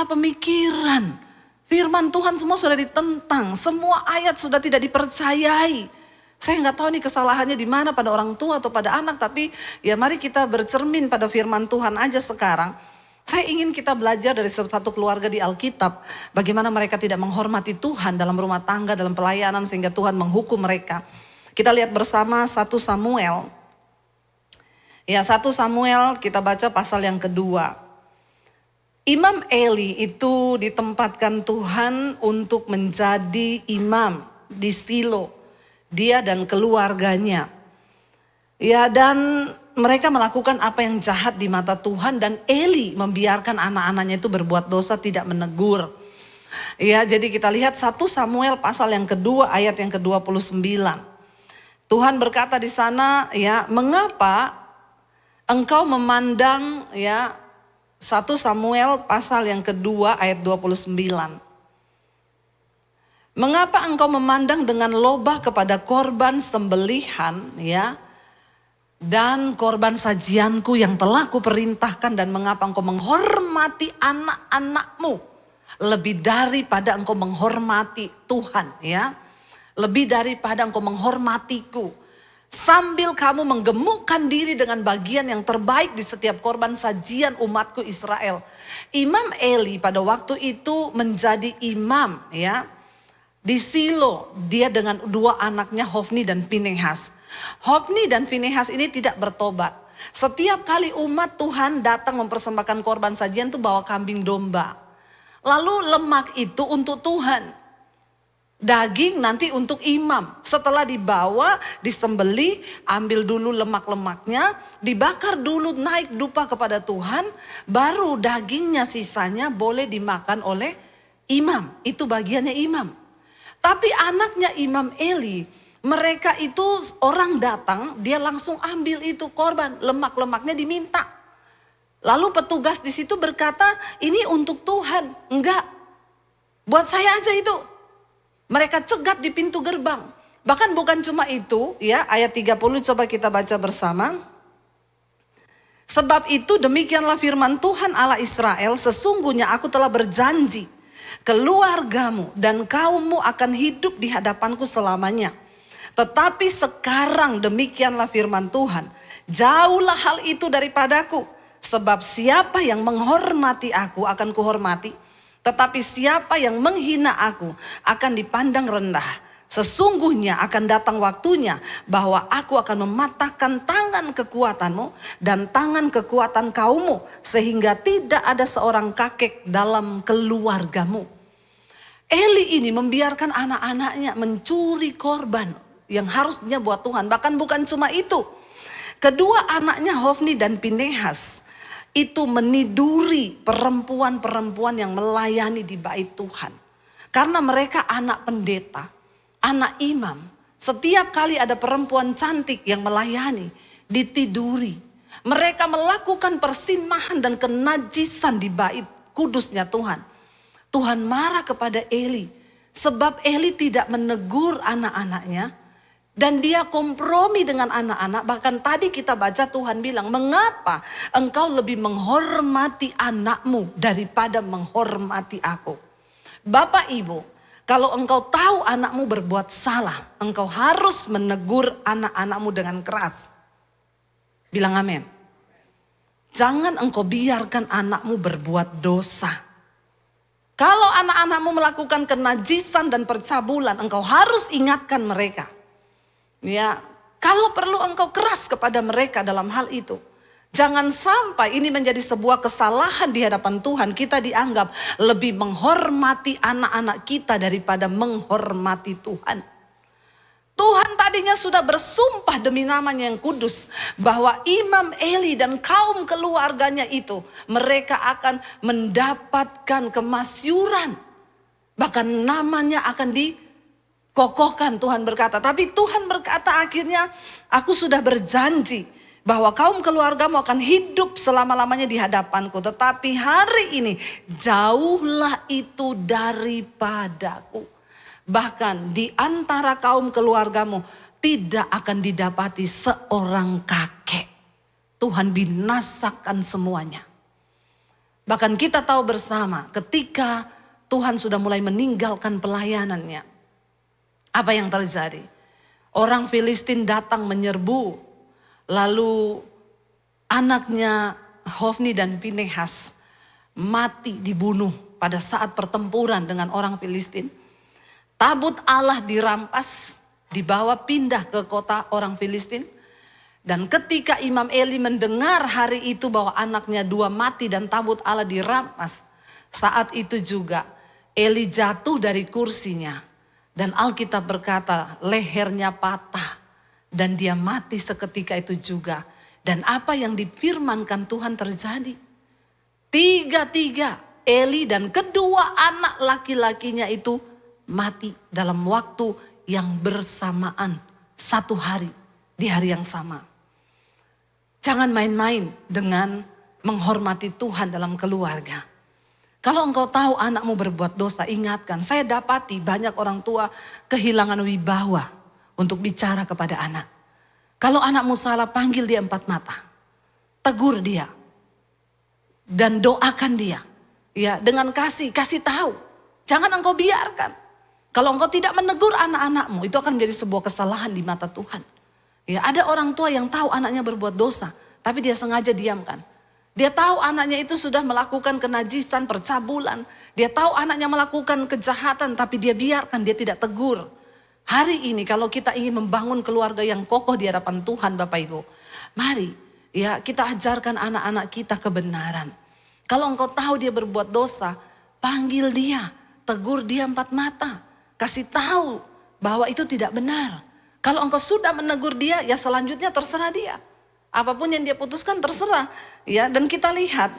pemikiran. Firman Tuhan semua sudah ditentang, semua ayat sudah tidak dipercayai. Saya nggak tahu nih kesalahannya di mana, pada orang tua atau pada anak, tapi ya mari kita bercermin pada firman Tuhan aja sekarang. Saya ingin kita belajar dari satu keluarga di Alkitab, bagaimana mereka tidak menghormati Tuhan dalam rumah tangga, dalam pelayanan, sehingga Tuhan menghukum mereka. Kita lihat bersama 1 Samuel. Ya, 1 Samuel kita baca pasal yang kedua. Imam Eli itu ditempatkan Tuhan untuk menjadi imam di Silo. Dia dan keluarganya. Ya, dan mereka melakukan apa yang jahat di mata Tuhan, dan Eli membiarkan anak-anaknya itu berbuat dosa, tidak menegur. Ya, jadi kita lihat 1 Samuel pasal yang kedua ayat yang ke-29. Tuhan berkata di sana, ya, mengapa engkau memandang, ya, 1 Samuel pasal yang kedua ayat 29. Mengapa engkau memandang dengan lobah kepada korban sembelihan, ya, dan korban sajianku yang telah kuperintahkan, dan mengapa engkau menghormati anak-anakmu lebih daripada engkau menghormati Tuhan, ya, lebih daripada engkau menghormatiku, sambil kamu menggemukkan diri dengan bagian yang terbaik di setiap korban sajian umatku Israel. Imam Eli pada waktu itu menjadi imam, ya, di Silo. Dia dengan dua anaknya Hofni dan Pinehas. Hofni dan Pinehas ini tidak bertobat. Setiap kali umat Tuhan datang mempersembahkan korban sajian itu bawa kambing domba. Lalu lemak itu untuk Tuhan. Daging nanti untuk imam. Setelah dibawa, disembeli, ambil dulu lemak-lemaknya, dibakar dulu, naik dupa kepada Tuhan, baru dagingnya sisanya boleh dimakan oleh imam. Itu bagiannya imam. Tapi anaknya Imam Eli, mereka itu orang datang, dia langsung ambil itu korban, lemak-lemaknya diminta. Lalu petugas di situ berkata, ini untuk Tuhan. Enggak, buat saya aja itu. Mereka cegat di pintu gerbang. Bahkan bukan cuma itu, ya, ayat 30 coba kita baca bersama. Sebab itu demikianlah firman Tuhan Allah Israel, sesungguhnya aku telah berjanji, keluargamu dan kaummu akan hidup di hadapanku selamanya. Tetapi sekarang demikianlah firman Tuhan, jauhlah hal itu daripadaku. Sebab siapa yang menghormati aku akan kuhormati, tetapi siapa yang menghina aku akan dipandang rendah. Sesungguhnya akan datang waktunya bahwa aku akan mematahkan tangan kekuatanmu dan tangan kekuatan kaummu, sehingga tidak ada seorang kakek dalam keluargamu. Eli ini membiarkan anak-anaknya mencuri korban yang harusnya buat Tuhan. Bahkan bukan cuma itu. Kedua anaknya Hofni dan Pinehas itu meniduri perempuan-perempuan yang melayani di bait Tuhan. Karena mereka anak pendeta, anak imam. Setiap kali ada perempuan cantik yang melayani, ditiduri. Mereka melakukan persinahan dan kenajisan di bait kudusnya Tuhan. Tuhan marah kepada Eli, sebab Eli tidak menegur anak-anaknya, dan dia kompromi dengan anak-anak. Bahkan tadi kita baca Tuhan bilang, mengapa engkau lebih menghormati anakmu daripada menghormati aku? Bapak Ibu, kalau engkau tahu anakmu berbuat salah, engkau harus menegur anak-anakmu dengan keras. Bilang amin. Jangan engkau biarkan anakmu berbuat dosa. Kalau anak-anakmu melakukan kenajisan dan percabulan, engkau harus ingatkan mereka. Ya, kalau perlu engkau keras kepada mereka dalam hal itu. Jangan sampai ini menjadi sebuah kesalahan di hadapan Tuhan. Kita dianggap lebih menghormati anak-anak kita daripada menghormati Tuhan. Tuhan tadinya sudah bersumpah demi namanya yang kudus, bahwa Imam Eli dan kaum keluarganya itu, mereka akan mendapatkan kemasyuran. Bahkan namanya akan dikokohkan, Tuhan berkata. Tapi Tuhan berkata akhirnya, aku sudah berjanji bahwa kaum keluargamu akan hidup selama-lamanya di hadapanku. Tetapi hari ini jauhlah itu daripadaku. Bahkan di antara kaum keluargamu tidak akan didapati seorang kakek. Tuhan binasakan semuanya. Bahkan kita tahu bersama ketika Tuhan sudah mulai meninggalkan pelayanannya. Apa yang terjadi? Orang Filistin datang menyerbu. Lalu anaknya Hofni dan Pinehas mati dibunuh pada saat pertempuran dengan orang Filistin. Tabut Allah dirampas, dibawa pindah ke kota orang Filistin. Dan ketika Imam Eli mendengar hari itu bahwa anaknya dua mati dan tabut Allah dirampas. Saat itu juga Eli jatuh dari kursinya. Dan Alkitab berkata lehernya patah. Dan dia mati seketika itu juga. Dan apa yang difirmankan Tuhan terjadi. Tiga-tiga Eli dan kedua anak laki-lakinya itu mati dalam waktu yang bersamaan. Satu hari, di hari yang sama. Jangan main-main dengan menghormati Tuhan dalam keluarga. Kalau engkau tahu anakmu berbuat dosa, ingatkan. Saya dapati banyak orang tua kehilangan wibawa untuk bicara kepada anak. Kalau anakmu salah, panggil dia 4 mata. Tegur dia. Dan doakan dia. Ya, dengan kasih tahu. Jangan engkau biarkan. Kalau engkau tidak menegur anak-anakmu, itu akan menjadi sebuah kesalahan di mata Tuhan. Ya, ada orang tua yang tahu anaknya berbuat dosa, tapi dia sengaja diamkan. Dia tahu anaknya itu sudah melakukan kenajisan, percabulan. Dia tahu anaknya melakukan kejahatan, tapi dia biarkan, dia tidak tegur. Hari ini kalau kita ingin membangun keluarga yang kokoh di hadapan Tuhan Bapak Ibu, mari ya kita ajarkan anak-anak kita kebenaran. Kalau engkau tahu dia berbuat dosa, panggil dia, tegur dia 4 mata. Kasih tahu bahwa itu tidak benar. Kalau engkau sudah menegur dia, ya selanjutnya terserah dia. Apapun yang dia putuskan terserah. Ya, dan kita lihat.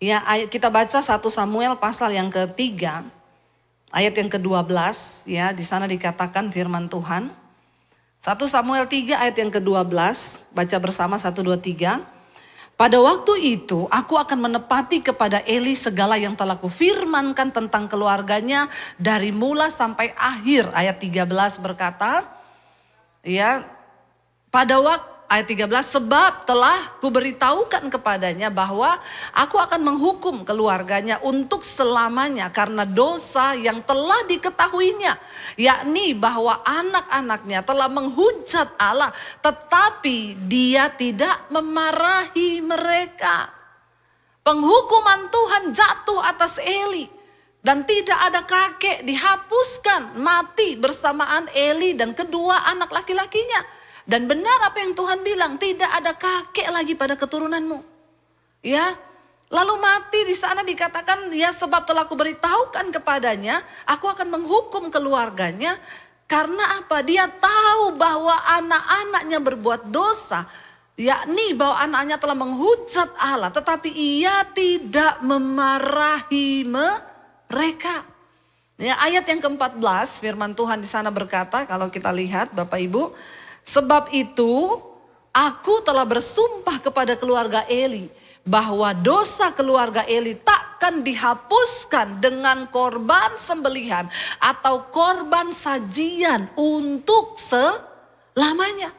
Ya, kita baca 1 Samuel pasal yang ke-3, ayat yang ke-12. Ya, di sana dikatakan firman Tuhan. 1 Samuel 3 ayat yang ke-12, baca bersama 1, 2, 3. Pada waktu itu aku akan menepati kepada Eli segala yang telah kufirmankan tentang keluarganya dari mula sampai akhir. Ayat 13 berkata, ya, pada waktu ayat 13, sebab telah kuberitahukan kepadanya bahwa aku akan menghukum keluarganya untuk selamanya karena dosa yang telah diketahuinya. Yakni bahwa anak-anaknya telah menghujat Allah tetapi dia tidak memarahi mereka. Penghukuman Tuhan jatuh atas Eli. Dan tidak ada kakek, dihapuskan, mati bersamaan Eli dan kedua anak laki-lakinya. Dan benar apa yang Tuhan bilang, tidak ada kakek lagi pada keturunanmu. Ya, lalu mati di sana dikatakan, ya sebab telah kuberitahukan kepadanya, aku akan menghukum keluarganya. Karena apa? Dia tahu bahwa anak-anaknya berbuat dosa. Yakni bahwa anaknya telah menghujat Allah, tetapi ia tidak memarahi mereka. Ya, ayat yang ke-14 firman Tuhan di sana berkata, kalau kita lihat Bapak Ibu, sebab itu aku telah bersumpah kepada keluarga Eli bahwa dosa keluarga Eli takkan dihapuskan dengan korban sembelihan atau korban sajian untuk selamanya.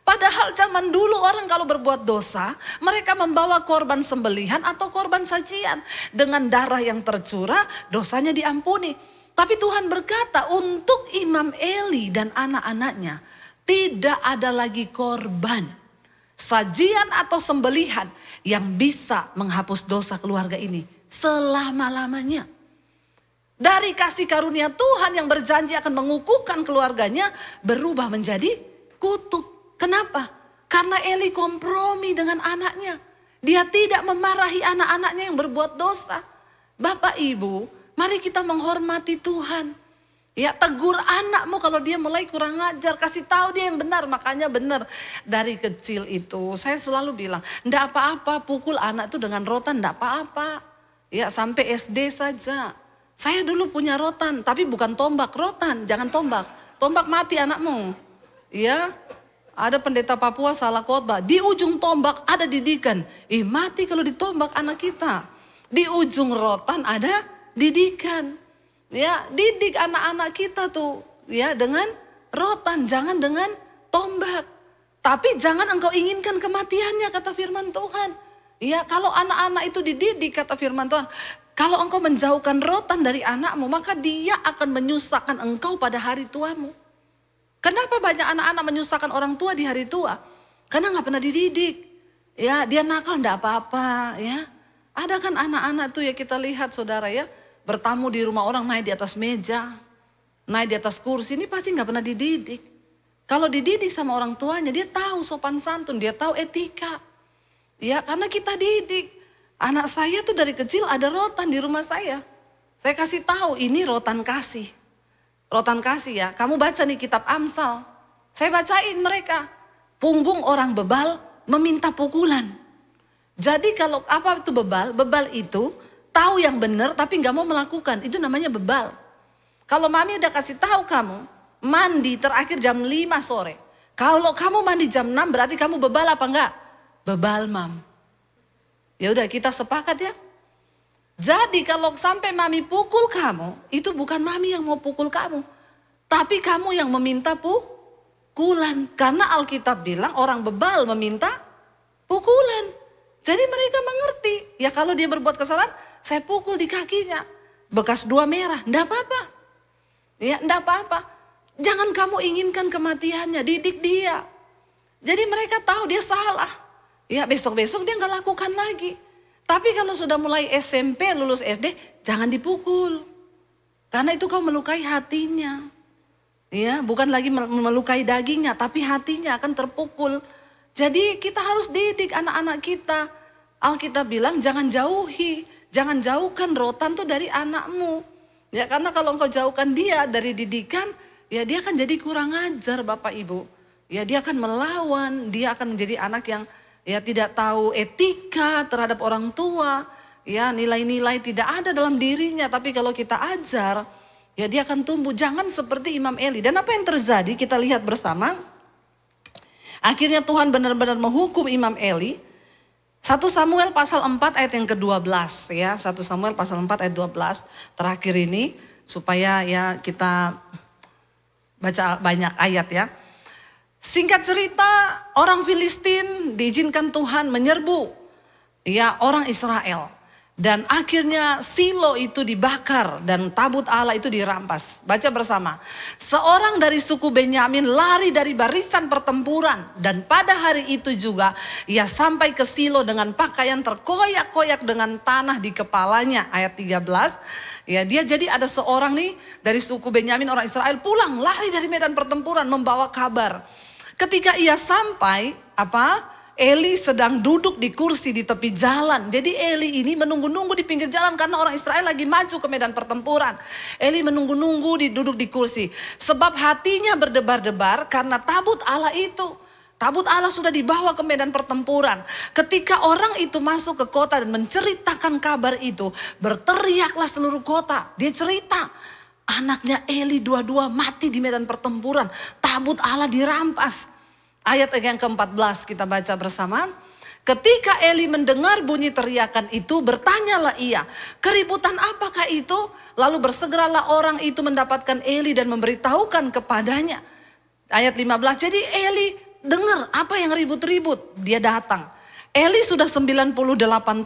Padahal zaman dulu orang kalau berbuat dosa, mereka membawa korban sembelihan atau korban sajian. Dengan darah yang tercurah, dosanya diampuni. Tapi Tuhan berkata untuk Imam Eli dan anak-anaknya, tidak ada lagi korban, sajian atau sembelihan yang bisa menghapus dosa keluarga ini selama-lamanya. Dari kasih karunia Tuhan yang berjanji akan mengukuhkan keluarganya berubah menjadi kutuk. Kenapa? Karena Eli kompromi dengan anaknya. Dia tidak memarahi anak-anaknya yang berbuat dosa. Bapak Ibu, mari kita menghormati Tuhan. Ya, tegur anakmu kalau dia mulai kurang ajar, kasih tahu dia yang benar. Makanya benar dari kecil itu saya selalu bilang, enggak apa-apa pukul anak itu dengan rotan, enggak apa-apa. Ya, sampai SD saja. Saya dulu punya rotan, tapi bukan tombak, rotan, jangan tombak. Tombak mati anakmu. Ya, ada pendeta Papua salah khotbah, di ujung tombak ada didikan. Mati kalau ditombak anak kita. Di ujung rotan ada didikan. Ya, didik anak-anak kita tuh ya dengan rotan, jangan dengan tombak. Tapi jangan engkau inginkan kematiannya, kata firman Tuhan. Ya, kalau anak-anak itu dididik, kata firman Tuhan, kalau engkau menjauhkan rotan dari anakmu, maka dia akan menyusahkan engkau pada hari tuamu. Kenapa banyak anak-anak menyusahkan orang tua di hari tua? Karena nggak pernah dididik. Ya, dia nakal enggak apa-apa, ya. Ada kan anak-anak tuh ya, kita lihat saudara ya, bertamu di rumah orang naik di atas meja, naik di atas kursi, ini pasti nggak pernah dididik. Kalau dididik sama orang tuanya, dia tahu sopan santun, dia tahu etika. Ya, karena kita didik. Anak saya tuh dari kecil ada rotan di rumah saya. Saya kasih tahu, ini rotan kasih. Rotan kasih ya, kamu baca nih kitab Amsal. Saya bacain mereka. Punggung orang bebal meminta pukulan. Jadi kalau apa itu bebal? Bebal itu tahu yang benar tapi nggak mau melakukan, itu namanya bebal. Kalau mami udah kasih tahu kamu, mandi terakhir jam 5 sore. Kalau kamu mandi jam 6 berarti kamu bebal apa enggak? Bebal, mam. Ya udah, kita sepakat ya. Jadi kalau sampai mami pukul kamu, itu bukan mami yang mau pukul kamu. Tapi kamu yang meminta pukulan. Karena Alkitab bilang orang bebal meminta pukulan. Jadi mereka mengerti. Ya kalau dia berbuat kesalahan, saya pukul di kakinya. Bekas 2 merah, enggak apa-apa. Ya, enggak apa-apa. Jangan kamu inginkan kematiannya, didik dia. Jadi mereka tahu dia salah. Ya, besok-besok dia enggak lakukan lagi. Tapi kalau sudah mulai SMP, lulus SD, jangan dipukul. Karena itu kau melukai hatinya. Ya, bukan lagi melukai dagingnya, tapi hatinya akan terpukul. Jadi kita harus didik anak-anak kita. Alkitab bilang jangan jauhi. Jangan jauhkan rotan tuh dari anakmu. Ya, karena kalau engkau jauhkan dia dari didikan, ya dia akan jadi kurang ajar Bapak Ibu. Ya, dia akan melawan, dia akan menjadi anak yang ya tidak tahu etika terhadap orang tua. Ya, nilai-nilai tidak ada dalam dirinya, tapi kalau kita ajar, ya dia akan tumbuh. Jangan seperti Imam Eli. Dan apa yang terjadi kita lihat bersama. Akhirnya Tuhan benar-benar menghukum Imam Eli. 1 Samuel pasal 4 ayat yang ke-12 ya. 1 Samuel pasal 4 ayat 12 terakhir ini supaya ya kita baca banyak ayat ya. Singkat cerita, orang Filistin diizinkan Tuhan menyerbu ya orang Israel. Dan akhirnya Silo itu dibakar dan tabut Allah itu dirampas. Baca bersama. Seorang dari suku Benyamin lari dari barisan pertempuran. Dan pada hari itu juga ia sampai ke Silo dengan pakaian terkoyak-koyak dengan tanah di kepalanya. Ayat 13. Ya, dia jadi ada seorang nih dari suku Benyamin orang Israel pulang lari dari medan pertempuran membawa kabar. Ketika ia sampai Eli sedang duduk di kursi di tepi jalan. Jadi Eli ini menunggu-nunggu di pinggir jalan karena orang Israel lagi maju ke medan pertempuran. Eli menunggu-nunggu duduk di kursi. Sebab hatinya berdebar-debar karena tabut Allah itu. Tabut Allah sudah dibawa ke medan pertempuran. Ketika orang itu masuk ke kota dan menceritakan kabar itu, berteriaklah seluruh kota. Dia cerita, anaknya Eli dua-dua mati di medan pertempuran. Tabut Allah dirampas. Ayat yang ke-14 kita baca bersama. Ketika Eli mendengar bunyi teriakan itu, bertanyalah ia, keributan apakah itu? Lalu bersegeralah orang itu mendapatkan Eli dan memberitahukan kepadanya. Ayat 15, jadi Eli dengar apa yang ribut-ribut, dia datang. Eli sudah 98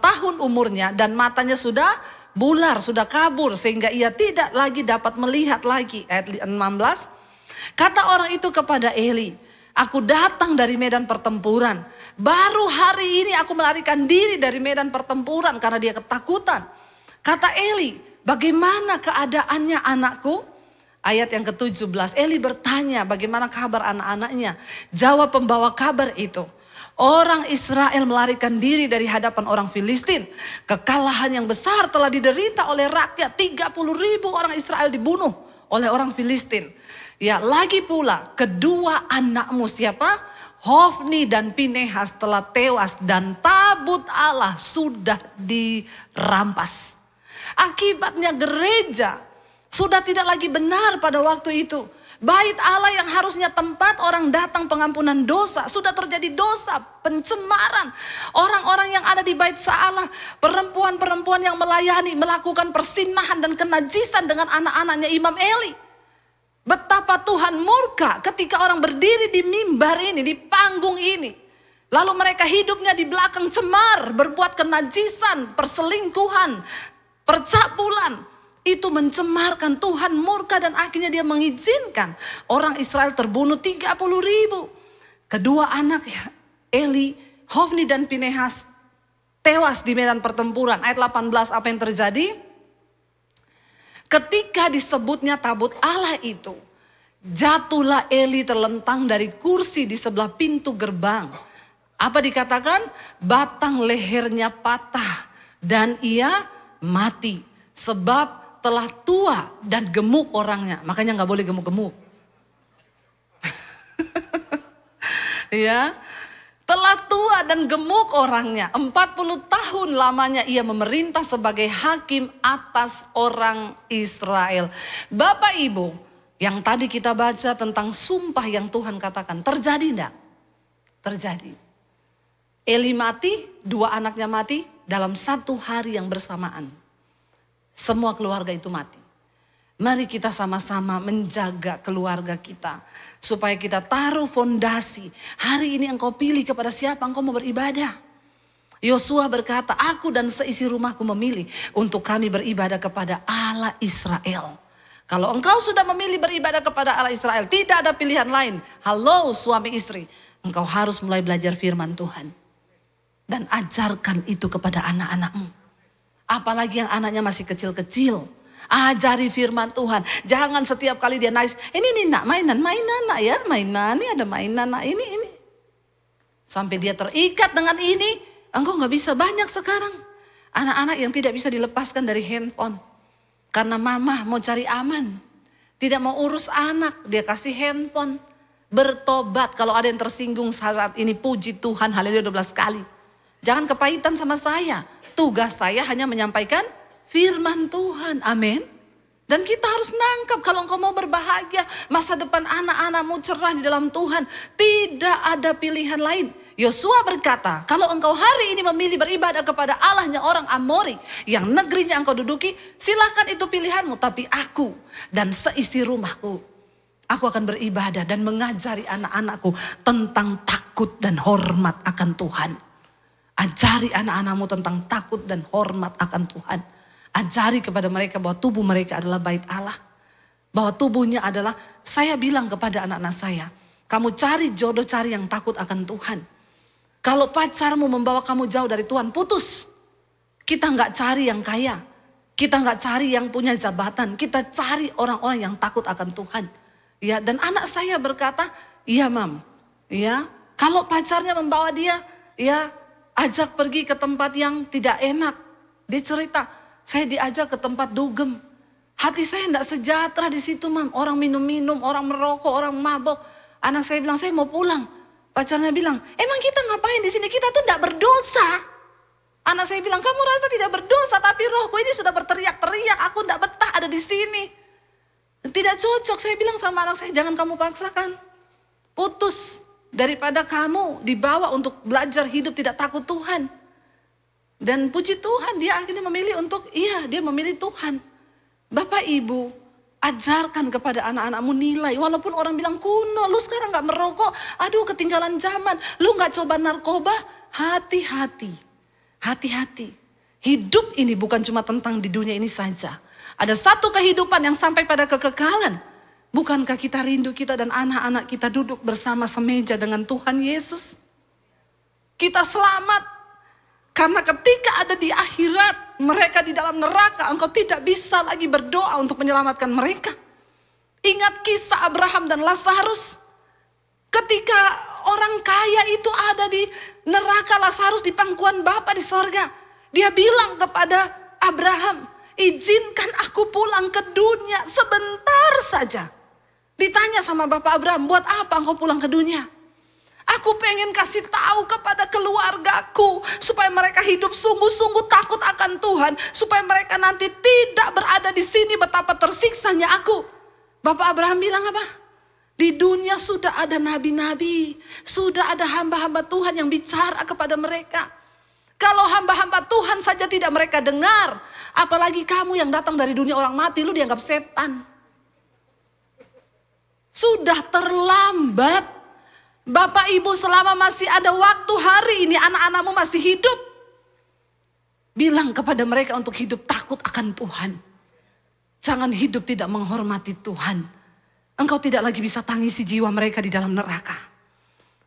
tahun umurnya dan matanya sudah bular, sudah kabur sehingga ia tidak lagi dapat melihat lagi. Ayat 16, kata orang itu kepada Eli, aku datang dari medan pertempuran. Baru hari ini aku melarikan diri dari medan pertempuran karena dia ketakutan. Kata Eli, bagaimana keadaannya anakku? Ayat yang ke-17, Eli bertanya bagaimana kabar anak-anaknya. Jawab pembawa kabar itu, orang Israel melarikan diri dari hadapan orang Filistin. Kekalahan yang besar telah diderita oleh rakyat. 30.000 orang Israel dibunuh oleh orang Filistin. Ya, lagi pula kedua anakmu siapa? Hofni dan Pinehas telah tewas dan tabut Allah sudah dirampas. Akibatnya gereja sudah tidak lagi benar pada waktu itu. Bait Allah yang harusnya tempat orang datang pengampunan dosa, sudah terjadi dosa, pencemaran. Orang-orang yang ada di bait Allah, perempuan-perempuan yang melayani, melakukan persinahan dan kenajisan dengan anak-anaknya Imam Eli. Betapa Tuhan murka ketika orang berdiri di mimbar ini, di panggung ini. Lalu mereka hidupnya di belakang cemar, berbuat kenajisan, perselingkuhan, percabulan. Itu mencemarkan, Tuhan murka dan akhirnya dia mengizinkan orang Israel terbunuh 30.000. Kedua anak Eli, Hofni dan Pinehas tewas di medan pertempuran. Ayat 18 apa yang terjadi? Ketika disebutnya tabut Allah itu, jatuhlah Eli terlentang dari kursi di sebelah pintu gerbang. Apa dikatakan? Batang lehernya patah dan ia mati. Sebab telah tua dan gemuk orangnya. Makanya gak boleh gemuk-gemuk. Ya, telah tua dan gemuk orangnya. 40 tahun lamanya ia memerintah sebagai hakim atas orang Israel. Bapak Ibu, yang tadi kita baca tentang sumpah yang Tuhan katakan. Terjadi enggak? Terjadi. Eli mati, dua anaknya mati dalam satu hari yang bersamaan. Semua keluarga itu mati. Mari kita sama-sama menjaga keluarga kita. Supaya kita taruh fondasi. Hari ini engkau pilih kepada siapa engkau mau beribadah. Yosua berkata, aku dan seisi rumahku memilih untuk kami beribadah kepada Allah Israel. Kalau engkau sudah memilih beribadah kepada Allah Israel, tidak ada pilihan lain. Halo suami istri, engkau harus mulai belajar firman Tuhan. Dan ajarkan itu kepada anak-anakmu. Apalagi yang anaknya masih kecil-kecil. Ajari firman Tuhan. Jangan setiap kali dia nangis. Ini nih nak mainan nak ya. Mainan ini ada mainan nak ini. Sampai dia terikat dengan ini. Engkau gak bisa banyak sekarang. Anak-anak yang tidak bisa dilepaskan dari handphone. Karena mama mau cari aman. Tidak mau urus anak. Dia kasih handphone. Bertobat. Kalau ada yang tersinggung saat ini, puji Tuhan. Haleluya 12 kali. Jangan kepahitan sama saya. Tugas saya hanya menyampaikan firman Tuhan. Amin. Dan kita harus nangkap kalau engkau mau berbahagia. Masa depan anak-anakmu cerah di dalam Tuhan. Tidak ada pilihan lain. Yosua berkata, kalau engkau hari ini memilih beribadah kepada Allahnya orang Amori. Yang negerinya engkau duduki. Silakan itu pilihanmu. Tapi aku dan seisi rumahku. Aku akan beribadah dan mengajari anak-anakku tentang takut dan hormat akan Tuhan. Ajari anak-anakmu tentang takut dan hormat akan Tuhan. Ajari kepada mereka bahwa tubuh mereka adalah bait Allah. Bahwa tubuhnya adalah, saya bilang kepada anak-anak saya, kamu cari jodoh, cari yang takut akan Tuhan. Kalau pacarmu membawa kamu jauh dari Tuhan, putus. Kita gak cari yang kaya. Kita gak cari yang punya jabatan. Kita cari orang-orang yang takut akan Tuhan. Ya, dan anak saya berkata, iya mam. Ya, kalau pacarnya membawa dia, ya, ajak pergi ke tempat yang tidak enak. Dia cerita, saya diajak ke tempat dugem. Hati saya tidak sejahtera di situ, mam. Orang minum-minum, orang merokok, orang mabok. Anak saya bilang, saya mau pulang. Pacarnya bilang, emang kita ngapain di sini? Kita tuh tidak berdosa. Anak saya bilang, kamu rasa tidak berdosa, tapi rohku ini sudah berteriak-teriak. Aku tidak betah ada di sini. Tidak cocok. Saya bilang sama anak saya, jangan kamu paksakan. Putus. Daripada kamu dibawa untuk belajar hidup tidak takut Tuhan. Dan puji Tuhan dia akhirnya memilih untuk, dia memilih Tuhan. Bapak Ibu, ajarkan kepada anak-anakmu nilai. Walaupun orang bilang kuno, lu sekarang gak merokok. Aduh ketinggalan zaman. Lu gak coba narkoba. Hati-hati. Hati-hati. Hidup ini bukan cuma tentang di dunia ini saja. Ada satu kehidupan yang sampai pada kekekalan. Bukankah kita rindu kita dan anak-anak kita duduk bersama semeja dengan Tuhan Yesus? Kita selamat. Karena ketika ada di akhirat, mereka di dalam neraka, engkau tidak bisa lagi berdoa untuk menyelamatkan mereka. Ingat kisah Abraham dan Lazarus. Ketika orang kaya itu ada di neraka, Lazarus di pangkuan Bapa di sorga. Dia bilang kepada Abraham, izinkan aku pulang ke dunia sebentar saja. Ditanya sama Bapak Abraham, buat apa engkau pulang ke dunia? Aku pengen kasih tahu kepada keluargaku supaya mereka hidup sungguh-sungguh takut akan Tuhan, supaya mereka nanti tidak berada di sini betapa tersiksanya aku. Bapak Abraham bilang apa? Di dunia sudah ada nabi-nabi, sudah ada hamba-hamba Tuhan yang bicara kepada mereka. Kalau hamba-hamba Tuhan saja tidak mereka dengar, apalagi kamu yang datang dari dunia orang mati, lu dianggap setan. Sudah terlambat. Bapak Ibu, selama masih ada waktu hari ini, anak-anakmu masih hidup, bilang kepada mereka untuk hidup takut akan Tuhan. Jangan hidup tidak menghormati Tuhan. Engkau tidak lagi bisa tangisi jiwa mereka di dalam neraka.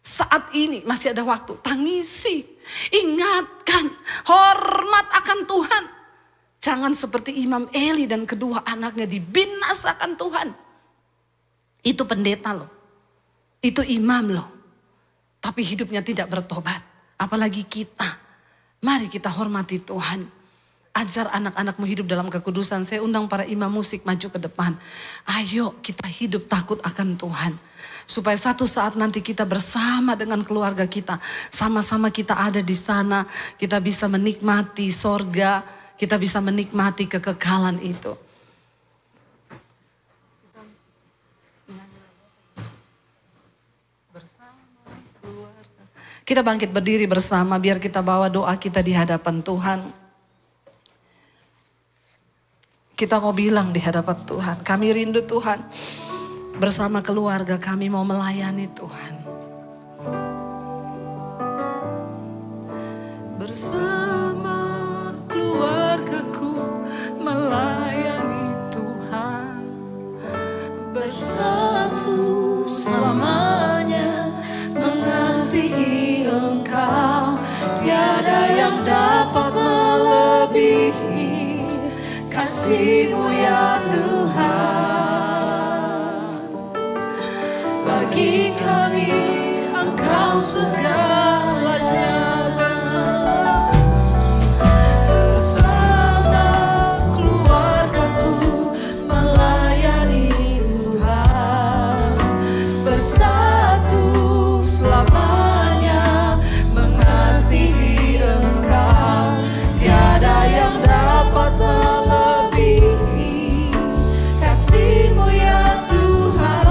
Saat ini masih ada waktu, tangisi, ingatkan, hormat akan Tuhan. Jangan seperti Imam Eli dan kedua anaknya dibinasakan Tuhan. Itu pendeta loh. Itu imam loh. Tapi hidupnya tidak bertobat. Apalagi kita. Mari kita hormati Tuhan. Ajar anak-anakmu hidup dalam kekudusan. Saya undang para imam musik maju ke depan. Ayo kita hidup takut akan Tuhan. Supaya satu saat nanti kita bersama dengan keluarga kita. Sama-sama kita ada di sana. Kita bisa menikmati sorga. Kita bisa menikmati kekekalan itu. Kita bangkit berdiri bersama biar kita bawa doa kita di hadapan Tuhan. Kita mau bilang di hadapan Tuhan, kami rindu Tuhan. Bersama keluarga kami mau melayani Tuhan. Bersama keluargaku melayani Tuhan. Bersatu selamanya mengasihi Engkau, tiada yang dapat melebihi kasih-Mu ya Tuhan. Bagi kami Engkau segalanya, bersama keluargaku melayani Tuhan. Bersatu selamanya mengasihi Engkau, tiada yang dapat melebihi kasih-Mu ya Tuhan.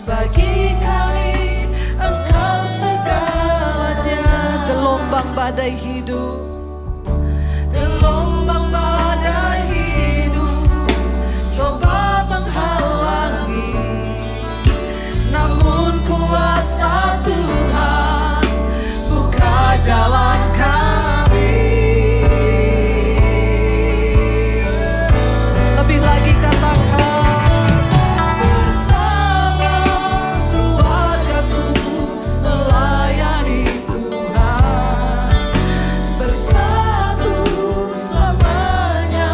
Bagi kami Engkau segalanya. Gelombang badai hidup, gelombang badai hidup coba menghalangi, namun kuasa Tuhan buka jalan kami. Lebih lagi katakan, bersama keluargaku melayani Tuhan. Bersatu selamanya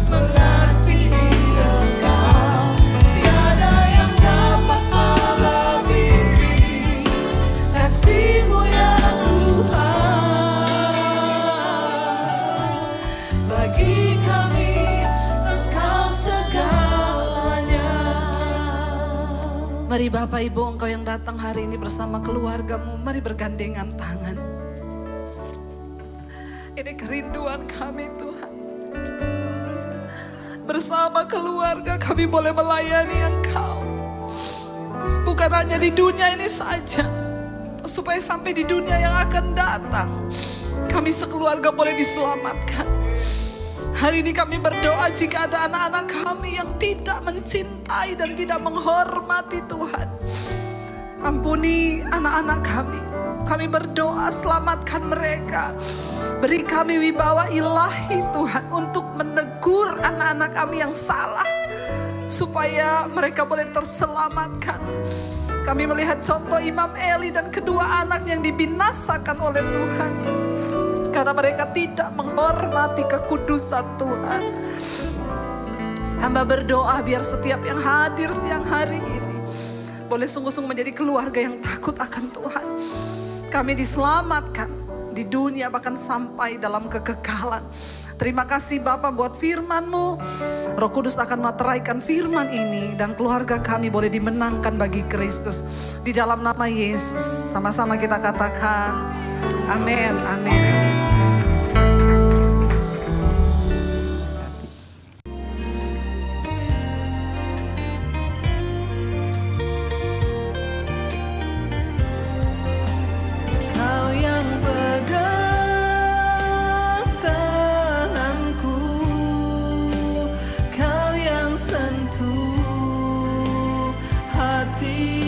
mengasihi Engkau, tiada yang dapat melebihi kasih-Mu ya Tuhan. Bagi kami Engkau segalanya. Mari Bapak Ibu, Engkau yang datang hari ini bersama keluargamu, mari bergandengan tangan. Ini kerinduan kami Tuhan. Bersama keluarga kami boleh melayani Engkau. Bukan hanya di dunia ini saja, supaya sampai di dunia yang akan datang kami sekeluarga boleh diselamatkan. Hari ini kami berdoa jika ada anak-anak kami yang tidak mencintai dan tidak menghormati Tuhan. Ampuni anak-anak kami. Kami berdoa selamatkan mereka. Beri kami wibawa ilahi Tuhan untuk menegur anak-anak kami yang salah. Supaya mereka boleh terselamatkan. Kami melihat contoh Imam Eli dan kedua anaknya yang dibinasakan oleh Tuhan. Karena mereka tidak menghormati kekudusan Tuhan. Hamba berdoa biar setiap yang hadir siang hari ini boleh sungguh-sungguh menjadi keluarga yang takut akan Tuhan. Kami diselamatkan di dunia, bahkan sampai dalam kekekalan. Terima kasih Bapa buat firman-Mu. Roh Kudus akan meteraikan firman ini dan keluarga kami boleh dimenangkan bagi Kristus. Di dalam nama Yesus, sama-sama kita katakan amin, amin. Kau yang pegang tanganku, Kau yang sentuh hati